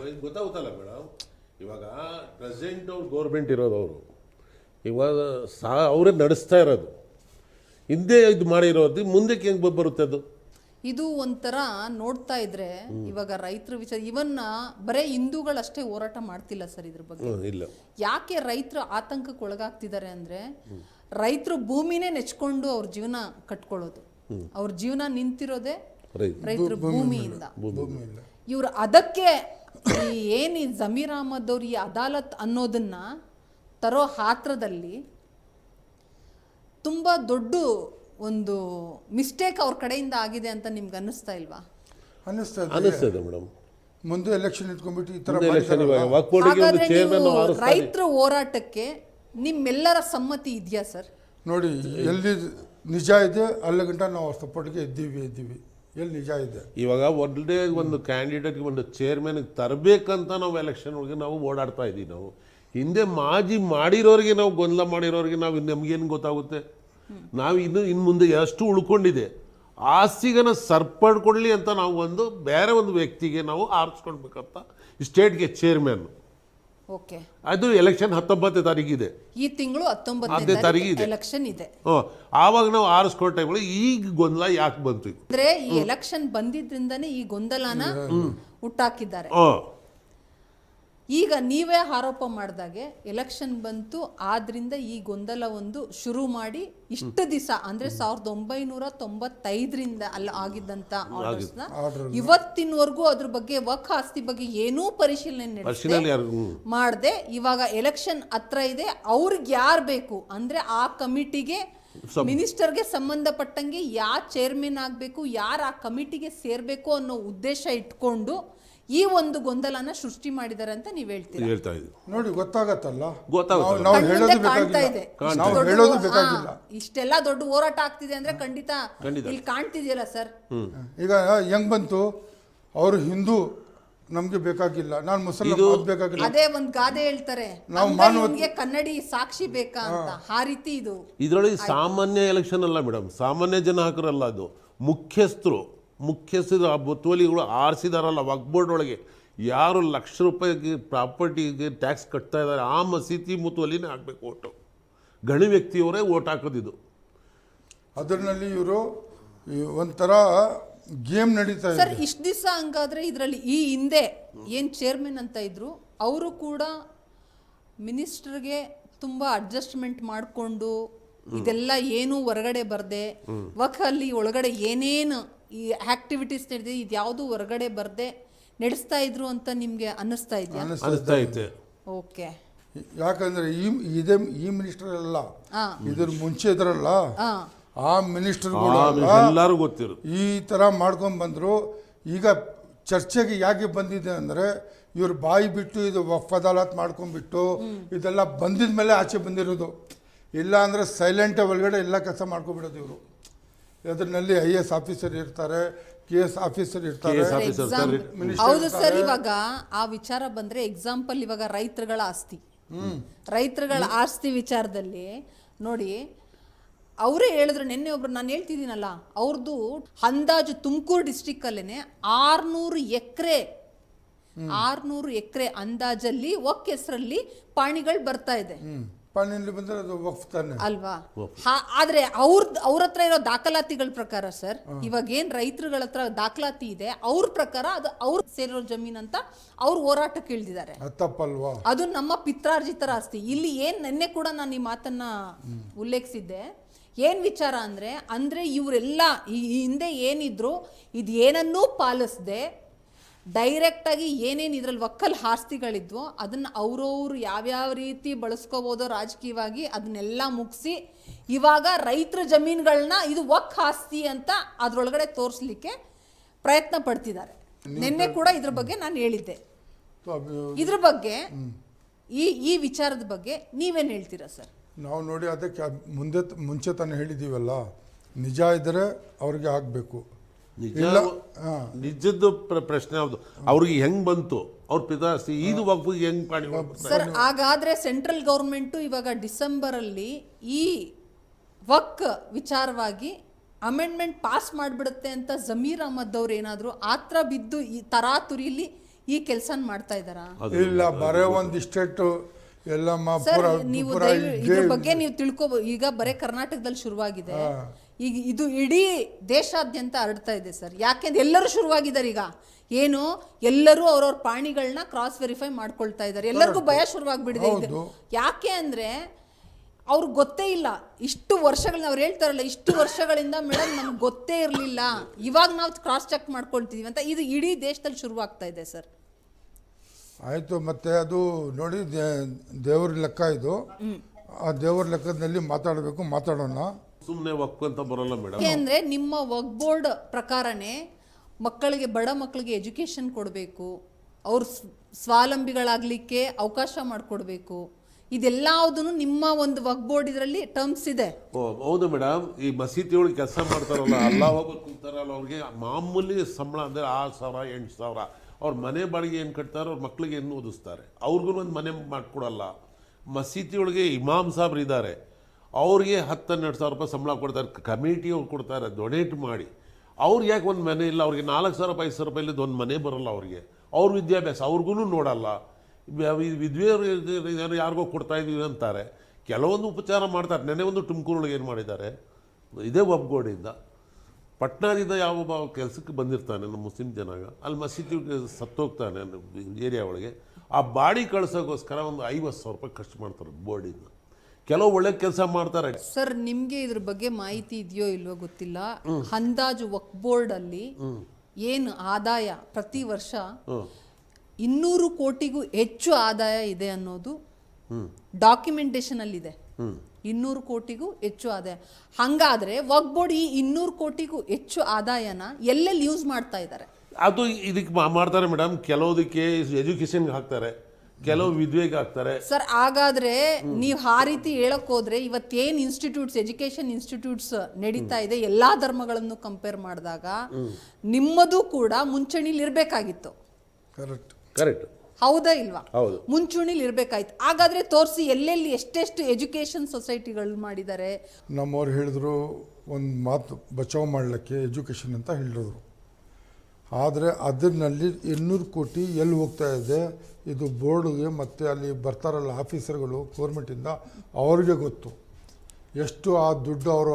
ಮೇಡಮ್. ಇವಾಗ ಪ್ರೆಸಿಡೆಂಟ್ ಅವ್ರು ಗೌರ್ಮೆಂಟ್ ಇರೋದು, ಅವರು ಇವಾಗ ಅವರೇ ನಡೆಸ್ತಾ ಇರೋದು. ಹಿಂದೆ ಇದು ಮಾಡಿರೋದು ಮುಂದಕ್ಕೆ ಹೆಂಗೆ ಬರುತ್ತೆ ಅದು? ಇದು ಒಂಥರ ನೋಡ್ತಾ ಇದ್ರೆ ಇವಾಗ ರೈತರ ವಿಚಾರ, ಇವನ್ನ ಬರೇ ಹಿಂದೂಗಳಷ್ಟೇ ಹೋರಾಟ ಮಾಡ್ತಿಲ್ಲ ಸರ್ ಇದ್ರ ಬಗ್ಗೆ. ಇಲ್ಲ, ಯಾಕೆ ರೈತರು ಆತಂಕಕ್ಕೆ ಒಳಗಾಗ್ತಿದ್ದಾರೆ ಅಂದ್ರೆ, ರೈತರು ಭೂಮಿನೇ ನೆಚ್ಕೊಂಡು ಅವ್ರ ಜೀವನ ಕಟ್ಕೊಳ್ಳೋದು, ಅವ್ರ ಜೀವನ ನಿಂತಿರೋದೇ ರೈತರ ಭೂಮಿಯಿಂದ. ಇವ್ರು ಅದಕ್ಕೆ ಏನು ಜಮೀರ್ ಅಹಮದ್ ಅವ್ರು ಈ ಅದಾಲತ್ ಅನ್ನೋದನ್ನ ತರೋ ಹಾತ್ರದಲ್ಲಿ ತುಂಬಾ ದೊಡ್ಡ ಒಂದು ಮಿಸ್ಟೇಕ್ ಅವ್ರ ಕಡೆಯಿಂದ ಆಗಿದೆ ಅಂತ ನಿಮ್ಗೆ ಅನ್ನಿಸ್ತಾ ಇಲ್ವಾ? ಅನ್ನಿಸ್ತದೆ ಮೇಡಮ್. ಮುಂದೆ ಎಲೆಕ್ಷನ್ ಇಟ್ಕೊಂಡ್ಬಿಟ್ಟು ಈ ತರ ರೈತರ ಹೋರಾಟಕ್ಕೆ ನಿಮ್ಮೆಲ್ಲರ ಸಮ್ಮತಿ ಇದೆಯಾ ಸರ್? ನೋಡಿ, ಎಲ್ಲಿ ನಿಜ ಇದೆ ಅಲ್ಲಿ ಗಂಟ ನಾವು ಅವ್ರ ಸಪೋರ್ಟ್ಗೆ ಇದ್ದೀವಿ. ಎಲ್ಲಿ ನಿಜ ಇದೆ, ಇವಾಗ ಒಳ್ಳೆ ಒಂದು ಕ್ಯಾಂಡಿಡೇಟ್ಗೆ ಒಂದು ಚೇರ್ಮನ್ಗೆ ತರಬೇಕಂತ ನಾವು ಎಲೆಕ್ಷನ್ಗೆ ನಾವು ಓಡಾಡ್ತಾ ಇದ್ದೀವಿ. ನಾವು ಹಿಂದೆ ಮಾಜಿ ಮಾಡಿರೋರಿಗೆ, ನಾವು ಗೊಂದಲ ಮಾಡಿರೋರಿಗೆ ನಾವು ನಮಗೇನು ಗೊತ್ತಾಗುತ್ತೆ? ನಾವು ಇನ್ನು ಮುಂದೆ ಎಷ್ಟು ಉಳ್ಕೊಂಡಿದೆ, ಆಸ್ತಿಗನ ಸರ್ಪಡ್ಕೊಳ್ಳಿ ಅಂತ ನಾವು ಒಂದು ಬೇರೆ ಒಂದು ವ್ಯಕ್ತಿಗೆ ನಾವು ಆರಿಸ್ಕೊಳ್ಬೇಕಂತ ಸ್ಟೇಟ್ಗೆ ಚೇರ್ಮನ್. ಓಕೆ, ಅದು ಎಲೆಕ್ಷನ್ 19ನೇ ತಾರೀಕಿದೆ, ಈ ತಿಂಗಳು 19ನೇ ತಾರೀಕಿಗೆ ಎಲೆಕ್ಷನ್ ಇದೆ. ಆವಾಗ ನಾವು ಆರಿಸ್ಕೊಳ್ಳೋ ಟೈಮಲ್ಲಿ ಈಗ ಗೊಂದಲ ಯಾಕೆ ಬಂತು? ಅಂದ್ರೆ ಈ ಎಲೆಕ್ಷನ್ ಬಂದಿದ್ರಿಂದಾನೇ ಈ ಗೊಂದಲನ ಹುಟ್ಟಾಕಿದ್ದಾರೆ. ಈಗ ನೀವೇ ಆರೋಪ ಮಾಡಿದಾಗೆ ಎಲೆಕ್ಷನ್ ಬಂತು, ಆದ್ರಿಂದ ಈ ಗೊಂದಲ ಒಂದು ಶುರು ಮಾಡಿ ಇಷ್ಟು ದಿವಸ ಅಂದ್ರೆ 1995ರಿಂದ ಅಲ್ಲ ಆಗಿದ್ದಂತ ಆರ್ಡರ್ಸ್ನ ಇವತ್ತಿನವರೆಗೂ ಅದ್ರ ಬಗ್ಗೆ ವಕ್ಫ್ ಆಸ್ತಿ ಬಗ್ಗೆ ಏನೂ ಪರಿಶೀಲನೆ ಮಾಡದೆ ಇವಾಗ ಎಲೆಕ್ಷನ್ ಹತ್ರ ಇದೆ, ಅವ್ರಿಗೆ ಯಾರು ಬೇಕು ಅಂದ್ರೆ ಆ ಕಮಿಟಿಗೆ ಮಿನಿಸ್ಟರ್ಗೆ ಸಂಬಂಧಪಟ್ಟಂಗೆ ಯಾರು ಚೇರ್ಮನ್ ಆಗಬೇಕು, ಯಾರು ಆ ಕಮಿಟಿಗೆ ಸೇರ್ಬೇಕು ಅನ್ನೋ ಉದ್ದೇಶ ಇಟ್ಕೊಂಡು ಈ ಒಂದು ಗೊಂದಲನ ಸೃಷ್ಟಿ ಮಾಡಿದ್ದಾರೆ ಅಂತ ನೀವು ಹೇಳ್ತೀರಾ? ನೋಡಿ, ಗೊತ್ತಾಗತ್ತಲ್ಲ, ಇಷ್ಟೆಲ್ಲ ದೊಡ್ಡ ಹೋರಾಟ ಆಗ್ತಿದೆ ಅಂದ್ರೆ ಖಂಡಿತ ಇಲ್ಲಿ ಕಾಣ್ತಿದೆಯಲ್ಲ ಸರ್. ಈಗ ಹೆಂಗ್ ಬಂತು, ಅವರು ಹಿಂದೂ ನಮ್ಗೆ ಬೇಕಾಗಿಲ್ಲ, ನಾನು ಮುಸಲ್ಮಾನ್ ಬೇಕಾಗಿಲ್ಲ. ಅದೇ ಒಂದ್ ಗಾದೆ ಹೇಳ್ತಾರೆ, ನಮ್ಗೆ ಕನ್ನಡಿ ಸಾಕ್ಷಿ ಬೇಕಾ ಅಂತ. ಆ ರೀತಿ ಇದು ಇದರೊಳಗೆ ಸಾಮಾನ್ಯ ಎಲೆಕ್ಷನ್ ಅಲ್ಲ ಮೇಡಮ್, ಸಾಮಾನ್ಯ ಜನ ಹಾಕರಲ್ಲ, ಅದು ಮುಖ್ಯಸ್ಥರು ಆ ಮುತುವಲಿಗಳು ಆರಿಸಿದಾರಲ್ಲ ವಕ್ಫ್ ಬೋರ್ಡ್ ಒಳಗೆ, ಯಾರು ಲಕ್ಷ ರೂಪಾಯಿಗೆ ಪ್ರಾಪರ್ಟಿಗೆ ಟ್ಯಾಕ್ಸ್ ಕಟ್ತಾ ಇದ್ದಾರೆ ಆ ಮಸೀದಿ ಮುತುವಲಿನೇ ಹಾಕಬೇಕು ಓಟು. ಗಣಿ ವ್ಯಕ್ತಿಯವರೇ ಓಟ್ ಹಾಕೋದಿದು. ಅದರಲ್ಲಿ ಇವರು ಒಂಥರ ಗೇಮ್ ನಡೀತಾ ಇದೆ ಸರ್. ಇಷ್ಟು ದಿವಸ ಹಂಗಾದ್ರೆ ಇದರಲ್ಲಿ ಈ ಹಿಂದೆ ಏನು ಚೇರ್ಮನ್ ಅಂತ ಇದ್ರು ಅವರು ಕೂಡ ಮಿನಿಸ್ಟರ್ಗೆ ತುಂಬ ಅಡ್ಜಸ್ಟ್ಮೆಂಟ್ ಮಾಡಿಕೊಂಡು ಇದೆಲ್ಲ ಏನು ಹೊರಗಡೆ ಬರದೆ ವಕ್ಫ್ ಅಲ್ಲಿ ಒಳಗಡೆ ಏನೇನು ಈ ಆಕ್ಟಿವಿಟೀಸ್ ನಡೆದಿದೆ ಇದ್ಯಾವುದು ಹೊರಗಡೆ ಬರದೆ ನಡೆಸ್ತಾ ಇದ್ರು ಅಂತ ನಿಮ್ಗೆ ಅನ್ನಿಸ್ತಾ ಇದೆಯಾ? ಅನಿಸ್ತಾ ಐತೆ. ಓಕೆ, ಯಾಕಂದ್ರೆ ಈ ಮಿನಿಸ್ಟರ್ ಅಲ್ಲ, ಇದ್ರ ಮುಂಚೆ ಇದ್ರಲ್ಲ ಆ ಮಿನಿಸ್ಟರ್ಗಳು ಎಲ್ಲರೂ ಗೊತ್ತಿರು ಈ ತರ ಮಾಡ್ಕೊಂಡ್ ಬಂದ್ರು. ಈಗ ಚರ್ಚೆಗೆ ಯಾಕೆ ಬಂದಿದೆ ಅಂದ್ರೆ, ಇವ್ರು ಬಾಯಿ ಬಿಟ್ಟು ಇದು ವಕ್ಫ್ ಅದಾಲತ್ ಮಾಡ್ಕೊಂಡ್ಬಿಟ್ಟು ಇದೆಲ್ಲ ಬಂದಿದ ಮೇಲೆ ಆಚೆ ಬಂದಿರೋದು. ಇಲ್ಲ ಅಂದ್ರೆ ಸೈಲೆಂಟ್ ಒಳಗಡೆ ಎಲ್ಲ ಕೆಲಸ ಮಾಡ್ಕೊಂಡ್ಬಿಡೋದು ಇವರು. ಅದರಲ್ಲಿ IAS ಆಫೀಸರ್ ಇರ್ತಾರೆ, KS ಆಫೀಸರ್ ಇರ್ತಾರೆ. ಹೌದು ಸರ್. ಇವಾಗ ಆ ವಿಚಾರ ಬಂದ್ರೆ ಎಕ್ಸಾಂಪಲ್, ಇವಾಗ ರೈತರುಗಳ ಆಸ್ತಿ ವಿಚಾರದಲ್ಲಿ ನೋಡಿ, ಅವರೇ ಹೇಳಿದ್ರು ನಿನ್ನೆ ಒಬ್ರು, ನಾನು ಹೇಳ್ತಿದ್ದೀನಲ್ಲ, ಅವ್ರದ್ದು ಅಂದಾಜು ತುಮಕೂರು ಡಿಸ್ಟಿಕ್ ಅಲ್ಲೇನೆ 600 ಎಕರೆ ಅಂದಾಜಲ್ಲಿ ವಕ್ಫ್ ಹೆಸರಲ್ಲಿ ಪಾಣಿಗಳು ಬರ್ತಾ ಇದೆ. ಪಾಣಿಯಲ್ಲಿ ಬಂದರೆ ಅದು ವಕ್ಫ್ ತಾನೆ ಅಲ್ವಾ? ಆದ್ರೆ ಅವ್ರ ಹತ್ರ ಇರೋ ದಾಖಲಾತಿಗಳ ಪ್ರಕಾರ ಸರ್, ಇವಾಗ ಏನ್ ರೈತರುಗಳ ಹತ್ರ ದಾಖಲಾತಿ ಇದೆ ಅವ್ರ ಪ್ರಕಾರ ಅದು ಅವ್ರು ಸೇರಿರೋ ಜಮೀನ್ ಅಂತ ಅವ್ರು ಹೋರಾಟಕ್ಕೆ ಇಳಿದಿದ್ದಾರೆ. ತಪ್ಪಲ್ವಾ? ಅದು ನಮ್ಮ ಪಿತ್ರಾರ್ಜಿತರ ಆಸ್ತಿ. ಇಲ್ಲಿ ಏನ್ ನೆನ್ನೆ ಕೂಡ ನಾನು ಈ ಮಾತನ್ನ ಉಲ್ಲೇಖಿಸಿದ್ದೆ. ಏನ್ ವಿಚಾರ ಅಂದ್ರೆ ಇವರೆಲ್ಲ ಈ ಹಿಂದೆ ಏನಿದ್ರು ಇದು ಏನನ್ನೂ ಪಾಲಿಸದೆ ಡೈರೆಕ್ಟ್ ಆಗಿ ಏನೇನು ಇದ್ರಲ್ಲಿ ಒಕ್ಕಲ್ ಆಸ್ತಿಗಳಿದ್ವೋ ಅದನ್ನ ಅವ್ರವ್ರು ಯಾವ್ಯಾವ ರೀತಿ ಬಳಸ್ಕೋಬೋದೋ ರಾಜಕೀಯವಾಗಿ ಅದನ್ನೆಲ್ಲ ಮುಗಿಸಿ ಇವಾಗ ರೈತರ ಜಮೀನುಗಳನ್ನ ಇದು ವಕ್ ಆಸ್ತಿ ಅಂತ ಅದ್ರೊಳಗಡೆ ತೋರಿಸ್ಲಿಕ್ಕೆ ಪ್ರಯತ್ನ ಪಡ್ತಿದ್ದಾರೆ. ನಿನ್ನೆ ಕೂಡ ಇದ್ರ ಬಗ್ಗೆ ನಾನು ಹೇಳಿದ್ದೆ. ಇದ್ರ ಬಗ್ಗೆ ಈ ವಿಚಾರದ ಬಗ್ಗೆ ನೀವೇನು ಹೇಳ್ತೀರಾ ಸರ್? ನಾವು ನೋಡಿ ಅದಕ್ಕೆ ಮುಂಚೆ ತಾನೇ ಹೇಳಿದ್ದೀವಲ್ಲ, ನಿಜ ಇದ್ದರೆ ಅವ್ರಿಗೆ ಆಗಬೇಕು. ನಿಜದ್ದು ಪ್ರಶ್ನೆ ಯಾವುದು? ಅವ್ರಿಗೆ ಹೆಂಗ್ ಬಂತು ಅವ್ರ ಪಿತಾಸ್ತಿ ಇದು ವಕ್ಫಿಗೆ ಹೆಂಗ್ ಪಾಡಿ? ಸರ್ ಹಾಗಾದ್ರೆ ಸೆಂಟ್ರಲ್ ಗೌರ್ಮೆಂಟು ಇವಾಗ ಡಿಸೆಂಬರ್ ಅಲ್ಲಿ ಈ ವಕ್ ವಿಚಾರವಾಗಿ ಅಮೆಂಡ್ಮೆಂಟ್ ಪಾಸ್ ಮಾಡಿಬಿಡುತ್ತೆ ಅಂತ ಜಮೀರ್ ಅಹಮದ್ ಅವ್ರು ಏನಾದ್ರು ಆತ್ರ ಬಿದ್ದು ಈ ತರಾತುರಿಲಿ ಈ ಕೆಲಸ ಮಾಡ್ತಾ ಇದ್ದಾರಾ? ಇಲ್ಲ, ಬರೇ ಒಂದಿಷ್ಟು ಎಲ್ಲ ಸರ್ ನೀವು ಇದ್ರ ಬಗ್ಗೆ ನೀವು ತಿಳ್ಕೋಬಹುದು. ಈಗ ಬರೇ ಕರ್ನಾಟಕದಲ್ಲಿ ಶುರುವಾಗಿದೆ, ಈಗ ಇದು ಇಡೀ ದೇಶಾದ್ಯಂತ ಹರಡ್ತಾ ಇದೆ ಸರ್. ಯಾಕೆಂದ್ರೆ ಎಲ್ಲರೂ ಶುರುವಾಗಿದ್ದಾರೆ ಈಗ. ಏನು ಎಲ್ಲರೂ ಅವ್ರವ್ರ ಪಾಣಿಗಳನ್ನ ಕ್ರಾಸ್ ವೆರಿಫೈ ಮಾಡ್ಕೊಳ್ತಾ ಇದ್ದಾರೆ. ಎಲ್ಲರಿಗೂ ಭಯ ಶುರುವಾಗ್ಬಿಟ್ಟಿದೆ. ಯಾಕೆ ಅಂದ್ರೆ ಅವ್ರಿಗೆ ಗೊತ್ತೇ ಇಲ್ಲ. ಇಷ್ಟು ವರ್ಷಗಳನ್ನ ಅವ್ರು ಹೇಳ್ತಾರಲ್ಲ, ಇಷ್ಟು ವರ್ಷಗಳಿಂದ ಮೇಡಮ್ ನಮ್ಗೆ ಗೊತ್ತೇ ಇರಲಿಲ್ಲ, ಇವಾಗ ನಾವು ಕ್ರಾಸ್ ಚೆಕ್ ಮಾಡ್ಕೊಳ್ತಿದೀವಿ ಅಂತ. ಇದು ಇಡೀ ದೇಶದಲ್ಲಿ ಶುರುವಾಗ್ತಾ ಇದೆ ಸರ್. ಆಯಿತು, ಮತ್ತೆ ಅದು ನೋಡಿ ದೇವ್ರ ಲೆಕ್ಕ ಇದು. ಆ ದೇವ್ರ ಲೆಕ್ಕದಲ್ಲಿ ಮಾತಾಡೋಣ. ಸುಮ್ಮನೆ ವಕ್ಫ್ ಅಂತ ಬರೋಲ್ಲ ಮೇಡಮ್. ಯಾಕೆಂದ್ರೆ ನಿಮ್ಮ ವಕ್ಫ್ ಬೋರ್ಡ್ ಪ್ರಕಾರನೇ ಮಕ್ಕಳಿಗೆ, ಬಡ ಮಕ್ಕಳಿಗೆ ಎಜುಕೇಶನ್ ಕೊಡಬೇಕು, ಅವ್ರು ಸ್ವಾವಲಂಬಿಗಳಾಗಲಿಕ್ಕೆ ಅವಕಾಶ ಮಾಡಿಕೊಡ್ಬೇಕು. ಇದೆಲ್ಲದನ್ನು ನಿಮ್ಮ ಒಂದು ವಕ್ಫ್ ಬೋರ್ಡ್ ಇದರಲ್ಲಿ ಟರ್ಮ್ಸ್ ಇದೆ. ಹೌದು ಮೇಡಮ್. ಈ ಮಸೀದಿ ಒಳಗೆ ಕೆಲಸ ಮಾಡ್ತಾರಲ್ಲ, ಅಲ್ಲಾಹ್ ಅಕ್ಬರ್ ಕೂತಾರಲ್ಲ, ಅವ್ರಿಗೆ ಮಾಮೂಲಿ ಸಂಬಳ ಅಂದರೆ 6,000 8,000. ಅವ್ರ ಮನೆ ಬಾಡಿಗೆ ಏನು ಕಟ್ತಾರೆ, ಅವ್ರ ಮಕ್ಳಿಗೆ ಏನು ಓದಿಸ್ತಾರೆ, ಅವ್ರಿಗೂ ಒಂದು ಮನೆ ಮಾಡಿಕೊಡಲ್ಲ. ಮಸೀದಿ ಒಳಗೆ ಇಮಾಮ್ ಸಾಬ್ರು ಇದ್ದಾರೆ, ಅವ್ರಿಗೆ 10-12 ಸಾವಿರ ರೂಪಾಯಿ ಸಂಬಳ ಕೊಡ್ತಾರೆ, ಕಮಿಟಿಯವ್ರು ಕೊಡ್ತಾರೆ ಡೊನೇಟ್ ಮಾಡಿ. ಅವ್ರಿಗೆ ಯಾಕೆ ಒಂದು ಮನೆ ಇಲ್ಲ? ಅವ್ರಿಗೆ 4,000 5,000 ರೂಪಾಯಿಲಿದ್ದು ಒಂದು ಮನೆ ಬರೋಲ್ಲ ಅವ್ರಿಗೆ. ಅವ್ರ ವಿದ್ಯಾಭ್ಯಾಸ ಅವ್ರಿಗೂ ನೋಡಲ್ಲ. ವಿದ್ವೆಯವರು ಯಾರಿಗೋ ಕೊಡ್ತಾ ಇದೀವಿ ಅಂತಾರೆ. ಕೆಲವೊಂದು ಉಪಚಾರ ಮಾಡ್ತಾರೆ. ನೆನೆ ಒಂದು ತುಮಕೂರೊಳಗೆ ಏನು ಮಾಡಿದ್ದಾರೆ, ಇದೇ ವಕ್ಫ್ ಪಟ್ನಾದಿಂದ ಯಾವ ಕೆಲಸಕ್ಕೆ ಬಂದಿರ್ತಾನೆ ನಮ್ಮ ಮುಸ್ಲಿಂ ಜನಾಂಗ, ಅಲ್ಲಿ ಮಸೀದಿ ಸತ್ತೋಗ್ತಾನೆ ಏರಿಯಾ ಒಳಗೆ, ಆ ಬಾಡಿ ಕಳ್ಸೋಕ್ಕೋಸ್ಕರ ಒಂದು 50,000 ರೂಪಾಯಿ ಖರ್ಚು ಮಾಡ್ತಾರೆ ಬೋರ್ಡಿಂದ. ಕೆಲವು ಒಳ್ಳೆ ಕೆಲಸ ಮಾಡ್ತಾರೆ. ಸರ್ ನಿಮ್ಗೆ ಇದ್ರ ಬಗ್ಗೆ ಮಾಹಿತಿ ಇದೆಯೋ ಇಲ್ವೋ ಗೊತ್ತಿಲ್ಲ. ಅಂದಾಜು ವಕ್ಫ್ ಬೋರ್ಡ್ ಅಲ್ಲಿ ಏನು ಆದಾಯ ಪ್ರತಿ ವರ್ಷ 200 ಕೋಟಿಗೂ ಹೆಚ್ಚು ಆದಾಯ ಇದೆ ಅನ್ನೋದು ಡಾಕ್ಯುಮೆಂಟೇಶನ್ ಅಲ್ಲಿ ಇದೆ. 200 ಕೋಟಿಗೂ ಹೆಚ್ಚು ಆದಾಯ. ಹಂಗಾದ್ರೆ ವಕ್ಫ್ ಬೋರ್ಡ್ ಈ 200 ಕೋಟಿಗೂ ಹೆಚ್ಚು ಆದಾಯನ ಎಲ್ಲೆಲ್ಲಿ ಯೂಸ್ ಮಾಡ್ತಾ ಇದ್ದಾರೆ? ಅದು ಇದಕ್ಕೆ ಮಾಡ್ತಾರೆ ಮೇಡಮ್. ಕೆಲವುದಕ್ಕೆ ಎಜುಕೇಶನ್ಗೆ ಹಾಕ್ತಾರೆ, ಕೆಲವು ವಿದ್ವೆಗೆ ಹಾಕ್ತಾರೆ. ಸರ್ ಹಾಗಾದ್ರೆ ನೀವು ಆ ರೀತಿ ಹೇಳಕ್ ಹೋದ್ರೆ ಇವತ್ತೇನ್ ಇನ್ಸ್ಟಿಟ್ಯೂಟ್ಸ್, ಎಜುಕೇಶನ್ ಇನ್ಸ್ಟಿಟ್ಯೂಟ್ಸ್ ನಡೀತಾ ಇದೆ ಎಲ್ಲಾ ಧರ್ಮಗಳನ್ನು ಕಂಪೇರ್ ಮಾಡಿದಾಗ ನಿಮ್ಮದು ಕೂಡ ಮುಂಚೂಣಿಲಿ ಇರ್ಬೇಕಾಗಿತ್ತು. ಕರೆಕ್ಟ್. ಹೌದಾ ಇಲ್ವಾ? ಹೌದು, ಮುಂಚೂಣಿಲಿ ಇರ್ಬೇಕಾಯ್ತು. ಹಾಗಾದ್ರೆ ತೋರಿಸಿ ಎಲ್ಲೆಲ್ಲಿ ಎಷ್ಟೆಷ್ಟು ಎಜುಕೇಶನ್ ಸೊಸೈಟಿಗಳು ಮಾಡಿದ್ದಾರೆ. ನಮ್ಮವ್ರು ಹೇಳಿದ್ರು ಒಂದು ಮಾತು ಬಚಾವ್ ಮಾಡಲಿಕ್ಕೆ ಎಜುಕೇಷನ್ ಅಂತ ಹೇಳಿದ್ರು. ಆದರೆ ಅದರಲ್ಲಿ 200 ಕೋಟಿ ಎಲ್ಲಿ ಹೋಗ್ತಾ ಇದೆ ಇದು ಬೋರ್ಡ್ಗೆ ಮತ್ತು ಅಲ್ಲಿ ಬರ್ತಾರಲ್ಲ ಆಫೀಸರ್ಗಳು ಗೌರ್ಮೆಂಟಿಂದ, ಅವ್ರಿಗೆ ಗೊತ್ತು ಎಷ್ಟು ಆ ದುಡ್ಡು ಅವರು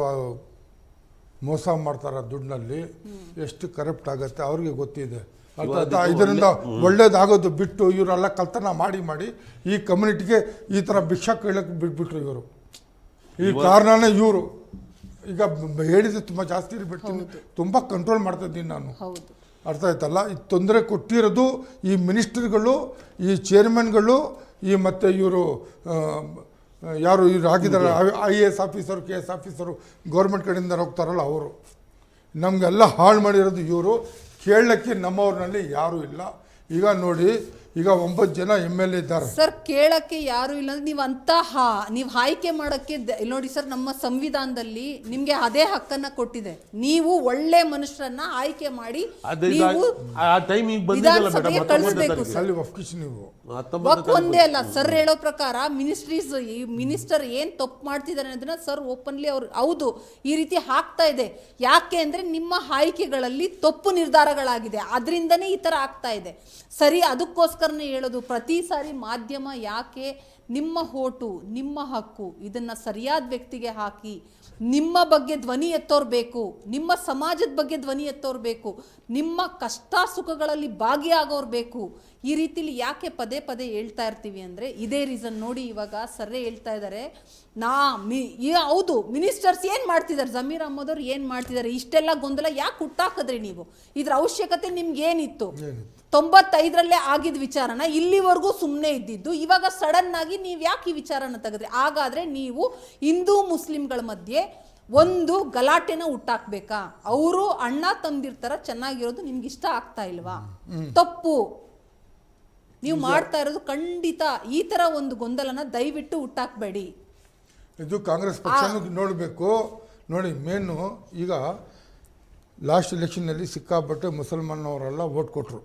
ಮೋಸ ಮಾಡ್ತಾರೆ. ದುಡ್ಡಿನಲ್ಲಿ ಎಷ್ಟು ಕರಪ್ಟ್ ಆಗುತ್ತೆ ಅವ್ರಿಗೆ ಗೊತ್ತಿದೆ. ಇದರಿಂದ ಒಳ್ಳೇದಾಗೋದು ಬಿಟ್ಟು ಇವರೆಲ್ಲ ಕಳ್ತನ ಮಾಡಿ ಈ ಕಮ್ಯುನಿಟಿಗೆ ಈ ಥರ ಭಿಕ್ಷಾ ಕೇಳಕ್ಕೆ ಬಿಟ್ಬಿಟ್ರು ಇವರು. ಈ ಕಾರಣನೇ ಇವರು. ಈಗ ಹೇಳಿದ್ರೆ ತುಂಬ ಜಾಸ್ತಿ ಬಿಡ್ತೀನಿ, ತುಂಬ ಕಂಟ್ರೋಲ್ ಮಾಡ್ತಾ ಇದ್ದೀನಿ ನಾನು. ಅರ್ಥ ಆಯ್ತಲ್ಲ? ಈ ತೊಂದರೆ ಕೊಟ್ಟಿರೋದು ಈ ಮಿನಿಸ್ಟರ್ಗಳು, ಈ ಚೇರ್ಮನ್ಗಳು, ಈ ಮತ್ತು ಇವರು ಯಾರು ಇವ್ರು ಆಗಿದ್ದಾರೆ IAS officer, KS officer, government ಕಡೆಯಿಂದ ಹೋಗ್ತಾರಲ್ಲ ಅವರು. ನಮಗೆಲ್ಲ ಹಾಳು ಮಾಡಿರೋದು ಇವರು. ಕೇಳಕ್ಕೆ ನಮ್ಮವ್ರನಲ್ಲಿ ಯಾರೂ ಇಲ್ಲ. ಈಗ ನೋಡಿ, ಈಗ 9 ಜನ MLA ಇದ್ದಾರೆ ಸರ್. ಕೇಳಕ್ಕೆ ಯಾರು ಇಲ್ಲ ಅಂದ್ರೆ ನೀವು ಆಯ್ಕೆ ಮಾಡಕ್ಕೆ ನೋಡಿ ಸರ್, ನಮ್ಮ ಸಂವಿಧಾನದಲ್ಲಿ ನಿಮ್ಗೆ ಅದೇ ಹಕ್ಕನ್ನ ಕೊಟ್ಟಿದೆ. ನೀವು ಒಳ್ಳೆ ಮನುಷ್ಯರನ್ನ ಆಯ್ಕೆ ಮಾಡಿ ಒಂದೇ ಅಲ್ಲ ಸರ್ ಹೇಳೋ ಪ್ರಕಾರ ಮಿನಿಸ್ಟರ್ ಏನ್ ತಪ್ಪು ಮಾಡ್ತಿದ್ದಾರೆ ಅನ್ನೋದನ್ನ ಸರ್ ಓಪನ್ಲಿ ಅವ್ರು ಹೌದು ಈ ರೀತಿ ಆಗ್ತಾ ಇದೆ. ಯಾಕೆ ಅಂದ್ರೆ ನಿಮ್ಮ ಆಯ್ಕೆಗಳಲ್ಲಿ ತಪ್ಪು ನಿರ್ಧಾರಗಳಾಗಿದೆ, ಅದರಿಂದನೇ ಈ ತರ ಆಗ್ತಾ ಇದೆ. ಸರಿ, ಅದಕ್ಕೋಸ್ಕರ ಭಾಸ್ಕರ್ನೇ ಹೇಳೋದು, ಪ್ರತಿ ಸಾರಿ ಮಾಧ್ಯಮ ಯಾಕೆ ನಿಮ್ಮ ಹೋಟು ನಿಮ್ಮ ಹಕ್ಕು ಇದನ್ನ ಸರಿಯಾದ ವ್ಯಕ್ತಿಗೆ ಹಾಕಿ, ನಿಮ್ಮ ಬಗ್ಗೆ ಧ್ವನಿ ಎತ್ತೋರು ಬೇಕು, ನಿಮ್ಮ ಸಮಾಜದ ಬಗ್ಗೆ ಧ್ವನಿ ಎತ್ತೋರು ಬೇಕು, ನಿಮ್ಮ ಕಷ್ಟ ಸುಖಗಳಲ್ಲಿ ಭಾಗಿಯಾಗೋರು ಬೇಕು. ಈ ರೀತಿಲಿ ಯಾಕೆ ಪದೇ ಪದೇ ಹೇಳ್ತಾ ಇರ್ತೀವಿ ಅಂದರೆ ಇದೇ ರೀಸನ್. ನೋಡಿ ಇವಾಗ ಸರ್ರೆ ಹೇಳ್ತಾ ಇದ್ದಾರೆ, ಹೌದು ಮಿನಿಸ್ಟರ್ಸ್ ಏನು ಮಾಡ್ತಿದ್ದಾರೆ, ಜಮೀರ್ ಅಹ್ಮದ್ ಅವ್ರು ಏನು ಮಾಡ್ತಿದ್ದಾರೆ, ಇಷ್ಟೆಲ್ಲ ಗೊಂದಲ ಯಾಕೆ ಹುಟ್ಟಾಕಿದ್ರಿ ನೀವು, ಇದ್ರ ಅವಶ್ಯಕತೆ ನಿಮ್ಗೆ ಏನಿತ್ತು? 95ರಲ್ಲೇ ಆಗಿದ್ದ ವಿಚಾರನ ಇಲ್ಲಿವರೆಗೂ ಸುಮ್ಮನೆ ಇದ್ದಿದ್ದು, ಇವಾಗ ಸಡನ್ ಆಗಿ ನೀವು ಯಾಕೆ ಈ ವಿಚಾರನ ತೆಗೆದ್ರಿ? ಹಾಗಾದ್ರೆ ನೀವು ಹಿಂದೂ ಮುಸ್ಲಿಂಗಳ ಮಧ್ಯೆ ಒಂದು ಗಲಾಟೆನ ಹುಟ್ಟಾಕ್ಬೇಕಾ? ಅವರು ಅಣ್ಣ ತಂದಿರ್ತಾರ ಚೆನ್ನಾಗಿರೋದು ನಿಮ್ಗೆ ಇಷ್ಟ ಆಗ್ತಾ ಇಲ್ವಾ? ತಪ್ಪು ನೀವು ಮಾಡ್ತಾ ಇರೋದು. ಖಂಡಿತ ಈ ತರ ಒಂದು ಗೊಂದಲನ ದಯವಿಟ್ಟು ಹುಟ್ಟಾಕ್ಬೇಡಿ. ಇದು ಕಾಂಗ್ರೆಸ್ ಪಕ್ಷನೂ ನೋಡಬೇಕು. ನೋಡಿ, ಮೇನು ಈಗ ಲಾಸ್ಟ್ ಎಲೆಕ್ಷನ್ನಲ್ಲಿ ಸಿಕ್ಕಾಪಟ್ಟೆ ಮುಸಲ್ಮಾನವರೆಲ್ಲ ವೋಟ್ ಕೊಟ್ಟರು,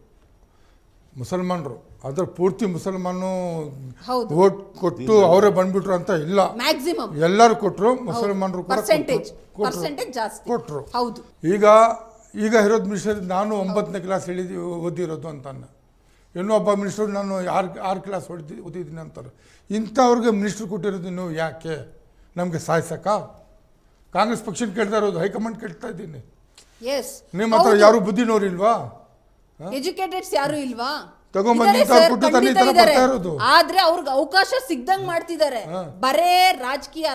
ಮುಸಲ್ಮಾನರು. ಅದ್ರ ಪೂರ್ತಿ ಮುಸಲ್ಮಾನು ವೋಟ್ ಕೊಟ್ಟು ಅವರೇ ಬಂದ್ಬಿಟ್ರು ಅಂತ ಇಲ್ಲ, ಮ್ಯಾಕ್ಸಿಮಮ್ ಎಲ್ಲರೂ ಕೊಟ್ಟರು. ಮುಸಲ್ಮಾನರು ಪರ್ಸೆಂಟೇಜ್ ಜಾಸ್ತಿ ಕೊಟ್ಟರು. ಹೌದು. ಈಗ ಇರೋದು ಮಿನಿಸ್ಟರ್ ನಾನು 9ನೇ ಕ್ಲಾಸ್ ಓದಿರೋದು ಅಂತಾನೆ, ಇನ್ನೂ ಒಬ್ಬ ಮಿನಿಸ್ಟರ್ ನಾನು 6 ಕ್ಲಾಸ್ ಓದಿದ್ದೀನಿ ಅಂತಾರೆ. ಇಂಥವ್ರಿಗೆ ಮಿನಿಸ್ಟರ್ ಕೊಟ್ಟಿರೋದು ನೀವು ಯಾಕೆ? ನಮಗೆ ಸಾಯ್ಸಕ್ಕ? ಕಾಂಗ್ರೆಸ್ ಪಕ್ಷನ ಕೇಳ್ತಾ ಇರೋದು, ಹೈಕಮಾಂಡ್ ಕೇಳ್ತಾ ಇದ್ದೀನಿ. ನಿಮ್ಮ ಹತ್ರ ಯಾರು ಬುದ್ಧಿನೋರಿಲ್ವಾ? ಎಜುಕೇಟೆಡ್ಸ್ ಯಾರು ಇಲ್ವಾ? ಆದ್ರೆ ಅವ್ರಿಗೆ ಅವಕಾಶ ಸಿಗ್ದಂಗ್ ಮಾಡ್ತಿದ್ದಾರೆ. ಬರೇ ರಾಜಕೀಯ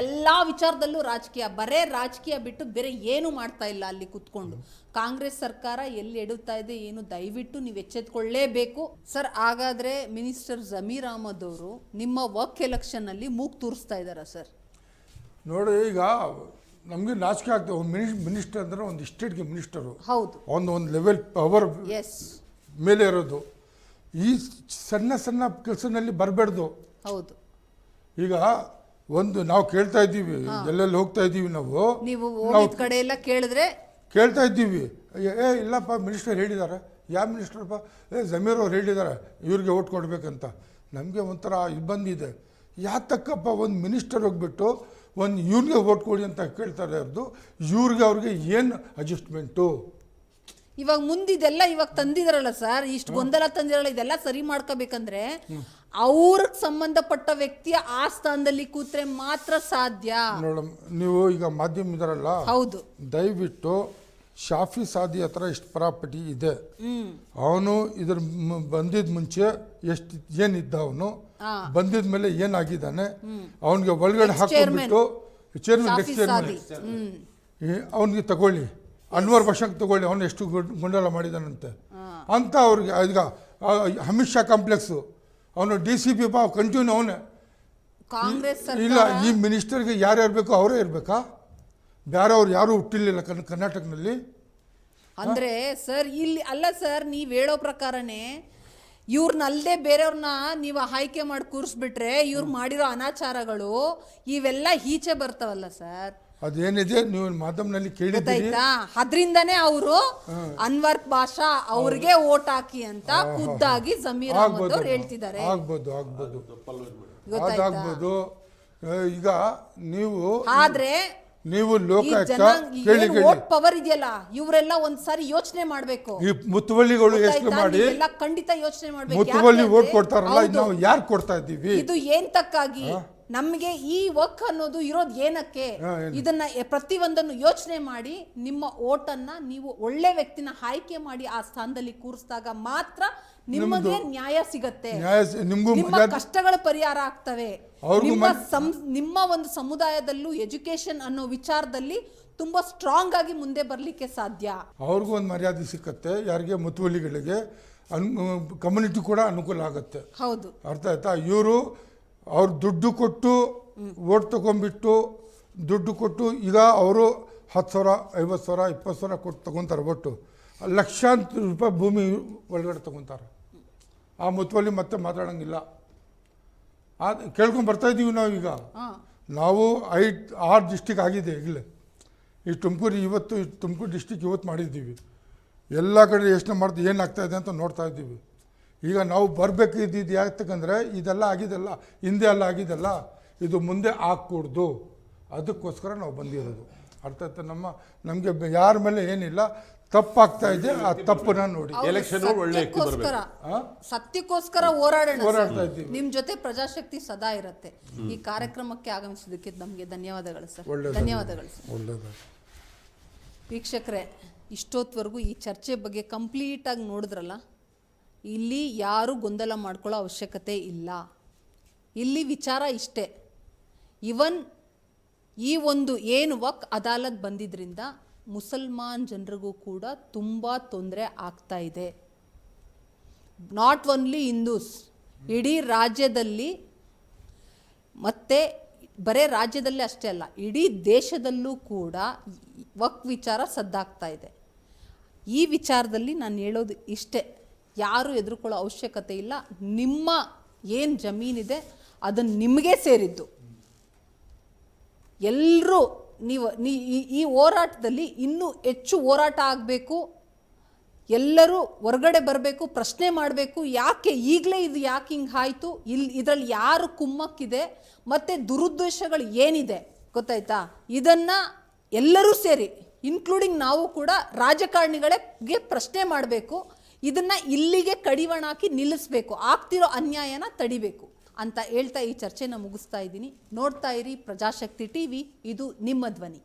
ಎಲ್ಲಾ ವಿಚಾರದಲ್ಲೂ ರಾಜಕೀಯ, ಬರೇ ರಾಜಕೀಯ ಬಿಟ್ಟು ಬೇರೆ ಏನು ಮಾಡ್ತಾ ಇಲ್ಲ ಅಲ್ಲಿ ಕುತ್ಕೊಂಡು. ಕಾಂಗ್ರೆಸ್ ಸರ್ಕಾರ ಎಲ್ಲಿ ಎಡುತ್ತಾ ಇದೆ ಏನು ದಯವಿಟ್ಟು ನೀವು ಎಚ್ಚೆತ್ಕೊಳ್ಳೇಬೇಕು ಸರ್. ಹಾಗಾದ್ರೆ ಮಿನಿಸ್ಟರ್ ಜಮೀರ್ ಅಹ್ಮದ್ ಅವರು ನಿಮ್ಮ ವರ್ಕ್ ಎಲೆಕ್ಷನ್ ಅಲ್ಲಿ ಮೂಗ್ ತೂರಿಸ್ತಾ ಇದಾರ ಸರ್? ನೋಡಿ, ಈಗ ನಮಗೆ ನಾಚಿಕೆ ಆಗ್ತದೆ. ಒಂದು ಮಿನಿಸ್ಟರ್ ಅಂದ್ರೆ ಒಂದು ಸ್ಟೇಟ್ಗೆ ಮಿನಿಸ್ಟರು, ಹೌದು, ಒಂದು ಲೆವೆಲ್ ಪವರ್ ಮೇಲೆ ಇರೋದು. ಈ ಸಣ್ಣ ಸಣ್ಣ ಕೆಲಸದಲ್ಲಿ ಬರಬೇಡ್ದು. ಹೌದು. ಈಗ ಒಂದು ನಾವು ಕೇಳ್ತಾ ಇದ್ದೀವಿ, ಎಲ್ಲೆಲ್ಲಿ ಹೋಗ್ತಾ ಇದ್ದೀವಿ, ನೀವು ಕಡೆ ಎಲ್ಲ ಕೇಳ್ತಾ ಇದ್ದೀವಿ, ಇಲ್ಲಪ್ಪ ಮಿನಿಸ್ಟರ್ ಹೇಳಿದ್ದಾರೆ. ಯಾವ ಮಿನಿಸ್ಟರ್ಪ್ಪ? ಜಮೀರ್ ಅವ್ರು ಹೇಳಿದ್ದಾರೆ ಇವ್ರಿಗೆ ಓಟ್ ಕೊಡ್ಬೇಕಂತ. ನಮಗೆ ಒಂಥರ ಇಬ್ಬಂದಿದೆ. ಯಾತಕ್ಕಪ್ಪ ಒಂದು ಮಿನಿಸ್ಟರ್ ಹೋಗ್ಬಿಟ್ಟು ಒಂದು ಇವ್ರಿಗೆ ಓಟ್ ಕೊಡಿ ಅಂತ ಕೇಳ್ತಾರೆ, ಅವ್ರದ್ದು ಅವ್ರಿಗೆ ಏನು ಅಡ್ಜಸ್ಟ್ಮೆಂಟು? ಇವಾಗ ಮುಂದಿದೆಲ್ಲ ಇವಾಗ ತಂದಿದಾರಲ್ಲ ಸರ್, ಇಷ್ಟು ಗೊಂದಲ ತಂದಿರಲ್ಲ, ಇದೆಲ್ಲ ಸರಿ ಮಾಡ್ಕೋಬೇಕಂದ್ರೆ ಅವ್ರಿಗೆ ಸಂಬಂಧಪಟ್ಟ ವ್ಯಕ್ತಿಯ ಆ ಸ್ಥಾನದಲ್ಲಿ ಕೂತ್ರೆ ಮಾತ್ರ ಸಾಧ್ಯ. ನೋಡಮ್, ನೀವು ಈಗ ಮಾಧ್ಯಮ ಇದಾರಲ್ಲ, ಹೌದು, ದಯವಿಟ್ಟು ಶಾಫಿ ಸಾದಿ ಹತ್ರ ಇಷ್ಟು ಪ್ರಾಪರ್ಟಿ ಇದೆ, ಅವನು ಇದ್ರ ಬಂದಿದ್ ಮುಂಚೆ ಎಷ್ಟು ಏನಿದ್ದ, ಅವನು ಬಂದಿದ ಮೇಲೆ ಏನಾಗಿದ್ದಾನೆ, ಅವನಿಗೆ ಒಳಗಡೆ ಹಾಕೊಂಡ್ಬಿಟ್ಟು ಚೇರ್ಮನ್ ಅವನಿಗೆ ತಗೊಳ್ಳಿ, ಅನ್ವರ್ ಬಶಾಕ್ ತಗೊಳ್ಳಿ, ಅವನು ಎಷ್ಟು ಗೊಂದಲ ಮಾಡಿದಾನಂತೆ ಅಂತ. ಅವ್ರಿಗೆ ಈಗ ಅಮಿತ್ ಶಾ ಕಾಂಪ್ಲೆಕ್ಸು, ಅವನು DCP ಕಂಟಿನ್ಯೂ ಅವನೇ. ಕಾಂಗ್ರೆಸ್ ಇಲ್ಲ, ಈ ಮಿನಿಸ್ಟರ್ಗೆ ಯಾರ್ಯಾರು ಬೇಕೋ ಅವರೇ ಇರಬೇಕಾ? ಬೇರೆಯವ್ರು ಯಾರು ಹುಟ್ಟಿರ್ಲಿಲ್ಲ ಕರ್ನಾಟಕದಲ್ಲಿ. ಅಂದ್ರೆ ಸರ್ ಇಲ್ಲಿ ಅಲ್ಲ ಸರ್, ನೀವ್ ಹೇಳೋ ಪ್ರಕಾರನೇ ಇವ್ರನ್ನಲ್ಲದೆ ಬೇರೆಯವ್ರನ್ನ ನೀವು ಆಯ್ಕೆ ಮಾಡಿ ಕೂರಿಸ್ಬಿಟ್ರೆ ಇವ್ರು ಮಾಡಿರೋ ಅನಾಚಾರಗಳು ಇವೆಲ್ಲ ಈಚೆ ಬರ್ತಾವಲ್ಲ ಸರ್. ಅದೇನಿದೆ ನೀವು ಮಾಧ್ಯಮದಲ್ಲಿ ಕೇಳಿದ್ದೀರಿ, ಅದ್ರಿಂದಾನೇ ಅವರು ಅನ್ವರ್ ಬಾಷಾ ಅವ್ರಿಗೆ ಓಟ್ ಹಾಕಿ ಅಂತ ಖುದ್ದಾಗಿ ಜಮೀರ್ ಅಹ್ಮದ್ ಅವ್ರು ಹೇಳ್ತಿದ್ದಾರೆ. ಆಗ್ಬೋದು. ಈಗ ಆದ್ರೆ ನೀವು ವೋಟ್ ಪವರ್ ಇದೆಯಲ್ಲ, ಇವರೆಲ್ಲ ಒಂದ್ಸಾರಿ ಯೋಚನೆ ಮಾಡ್ಬೇಕು. ಈ ಮುತುವಳ್ಳಿಗಳು ಎಷ್ಟು ಮಾಡಿ ಎಲ್ಲ ಖಂಡಿತ ಯೋಚನೆ ಮಾಡ್ಬೇಕು. ಮುತುವಳ್ಳಿ ವೋಟ್ ಕೊಡ್ತಾರಲ್ಲ, ನಾವು ಯಾರು ಕೊಡ್ತಾ ಇದ್ದೀವಿ? ಇದು ಏನ್ ತಕ್ಕಾಗಿ ನಮ್ಗೆ ಈ ವರ್ಕ್ ಅನ್ನೋದು ಇರೋದು ಏನಕ್ಕೆ? ಇದನ್ನ ಪ್ರತಿಯೊಂದನ್ನು ಯೋಚನೆ ಮಾಡಿ ನಿಮ್ಮ ಓಟನ್ನ ನೀವು ಒಳ್ಳೆ ವ್ಯಕ್ತಿನ ಆಯ್ಕೆ ಮಾಡಿ ಆ ಸ್ಥಾನದಲ್ಲಿ ಕೂರಿಸಿದಾಗ ಮಾತ್ರ ನಿಮಗೆ ನ್ಯಾಯ ಸಿಗತ್ತೆ, ನಿಮ್ಮ ಕಷ್ಟಗಳ ಪರಿಹಾರ ಆಗ್ತವೆ. ನಿಮ್ಮ ಒಂದು ಸಮುದಾಯದಲ್ಲೂ ಎಜುಕೇಶನ್ ಅನ್ನೋ ವಿಚಾರದಲ್ಲಿ ತುಂಬಾ ಸ್ಟ್ರಾಂಗ್ ಆಗಿ ಮುಂದೆ ಬರ್ಲಿಕ್ಕೆ ಸಾಧ್ಯ. ಅವ್ರಿಗೂ ಒಂದು ಮರ್ಯಾದೆ ಸಿಕ್ಕತ್ತೆ, ಯಾರಿಗೆ ಮುತುವಳ್ಳಿಗಳಿಗೆ ಕಮ್ಯುನಿಟಿ ಕೂಡ ಅನುಕೂಲ ಆಗತ್ತೆ. ಹೌದು, ಅರ್ಥ ಆಯ್ತಾ? ಇವರು ಅವ್ರು ದುಡ್ಡು ಕೊಟ್ಟು ಓಟ್ ತಗೊಂಡ್ಬಿಟ್ಟು ದುಡ್ಡು ಕೊಟ್ಟು ಈಗ ಅವರು 10,000 50,000 20,000 ಕೊಟ್ಟು ತಗೊತಾರೆ ಒಟ್ಟು, ಲಕ್ಷಾಂತರ ರೂಪಾಯಿ ಭೂಮಿ ಒಳಗಡೆ ತಗೊತಾರೆ. ಆ ಮುತುವಳ್ಳಿ ಮತ್ತೆ ಮಾತಾಡೋಂಗಿಲ್ಲ. ಕೇಳ್ಕೊಂಡು ಬರ್ತಾ ಇದ್ದೀವಿ ನಾವೀಗ. ನಾವು 6 ಡಿಸ್ಟಿಕ್ ಆಗಿದೆ ಈಗಲೇ. ಈ ತುಮಕೂರು ಡಿಸ್ಟಿಕ್ ಇವತ್ತು ಮಾಡಿದ್ದೀವಿ. ಎಲ್ಲ ಕಡೆ ಯೋಚನೆ ಮಾಡ್ತೀವಿ ಏನಾಗ್ತಾ ಇದೆ ಅಂತ ನೋಡ್ತಾ ಇದ್ದೀವಿ. ಈಗ ನಾವು ಬರಬೇಕಿದ್ದು ಯಾಕಂದರೆ ಇದೆಲ್ಲ ಆಗಿದೆಲ್ಲ ಹಿಂದೆ ಎಲ್ಲ ಆಗಿದೆಲ್ಲ, ಇದು ಮುಂದೆ ಆಗ್ಕೂಡ್ದು, ಅದಕ್ಕೋಸ್ಕರ ನಾವು ಬಂದಿರೋದು. ಅರ್ಥ ಆಯ್ತಾ? ನಮಗೆ ಯಾರ ಮೇಲೆ ಏನಿಲ್ಲ, ತಪ್ಪಾಗ್ತಾ ಇದೆ, ಆ ತಪ್ಪನ್ನ ನೋಡಿ ಎಲೆಕ್ಷನ್ ಒಳ್ಳೆ ಅಕ್ಕಿ ಬರಬೇಕು. ಸತ್ಯಕ್ಕೋಸ್ಕರ ಹೋರಾಡೋಣ ಹೋರಾಡ್ತಾ ಇದ್ದೀವಿ. ನಿಮ್ ಜೊತೆ ಪ್ರಜಾಶಕ್ತಿ ಸದಾ ಇರುತ್ತೆ. ಈ ಕಾರ್ಯಕ್ರಮಕ್ಕೆ ಆಗಮಿಸಿದ್ದಕ್ಕೆ ನಮಗೆ ಧನ್ಯವಾದಗಳು ಸರ್. ಒಳ್ಳೆಯದು. ಧನ್ಯವಾದಗಳು ಸರ್. ಒಳ್ಳೆಯದು. ವೀಕ್ಷಕರೇ, ಇಷ್ಟೊತ್ತವರೆಗೂ ಈ ಚರ್ಚೆ ಬಗ್ಗೆ ಕಂಪ್ಲೀಟಾಗಿ ನೋಡಿದ್ರಲ್ಲ. ಇಲ್ಲಿ ಯಾರು ಗೊಂದಲ ಮಾಡ್ಕೊಳ್ಳೋ ಅವಶ್ಯಕತೆ ಇಲ್ಲ. ಇಲ್ಲಿ ವಿಚಾರ ಇಷ್ಟೇ, ಇವನ್ ಈ ಒಂದು ಏನು ವಕ್ ಅದಾಲತ್ ಬಂದಿದ್ದರಿಂದ ಮುಸಲ್ಮಾನ್ ಜನರಿಗೂ ಕೂಡ ತುಂಬ ತೊಂದರೆ ಆಗ್ತಾ ಇದೆ. ನಾಟ್ ಓನ್ಲಿ ಹಿಂದೂಸ್, ಇಡೀ ರಾಜ್ಯದಲ್ಲಿ, ಮತ್ತು ಬರೇ ರಾಜ್ಯದಲ್ಲಿ ಅಷ್ಟೇ ಅಲ್ಲ, ಇಡೀ ದೇಶದಲ್ಲೂ ಕೂಡ ವಕ್ ವಿಚಾರ ಸದ್ದಾಗ್ತಾ ಇದೆ. ಈ ವಿಚಾರದಲ್ಲಿ ನಾನು ಹೇಳೋದು ಇಷ್ಟೇ, ಯಾರು ಹೆದರ್ಕೊಳ್ಳೋ ಅವಶ್ಯಕತೆ ಇಲ್ಲ. ನಿಮ್ಮ ಏನು ಜಮೀನಿದೆ ಅದನ್ನು ನಿಮಗೆ ಸೇರಿದ್ದು. ಎಲ್ಲರೂ ಈ ಹೋರಾಟದಲ್ಲಿ ಇನ್ನೂ ಹೆಚ್ಚು ಹೋರಾಟ ಆಗಬೇಕು. ಎಲ್ಲರೂ ಹೊರಗಡೆ ಬರಬೇಕು, ಪ್ರಶ್ನೆ ಮಾಡಬೇಕು. ಯಾಕೆ ಈಗಲೇ ಇದು ಯಾಕೆ ಹಿಂಗೆ ಆಯಿತು, ಇದರಲ್ಲಿ ಯಾರು ಕುಮ್ಮಕ್ಕಿದೆ ಮತ್ತು ದುರುದ್ದೇಶಗಳು ಏನಿದೆ ಗೊತ್ತಾಯ್ತಾ? ಇದನ್ನು ಎಲ್ಲರೂ ಸೇರಿ, ಇನ್ಕ್ಲೂಡಿಂಗ್ ನಾವು ಕೂಡ ರಾಜಕಾರಣಿಗಳಿಗೆ ಪ್ರಶ್ನೆ ಮಾಡಬೇಕು. ಇದನ್ನು ಇಲ್ಲಿಗೆ ಕಡಿವಾಣ ಹಾಕಿ ನಿಲ್ಲಿಸಬೇಕು, ಆಗ್ತಿರೋ ಅನ್ಯಾಯನ ತಡಿಬೇಕು ಅಂತ ಹೇಳ್ತಾ ಈ ಚರ್ಚೆನ ಮುಗಿಸ್ತಾ ಇದ್ದೀನಿ. ನೋಡ್ತಾ ಇರಿ ಪ್ರಜಾಶಕ್ತಿ ಟಿವಿ, ಇದು ನಿಮ್ಮ ಧ್ವನಿ.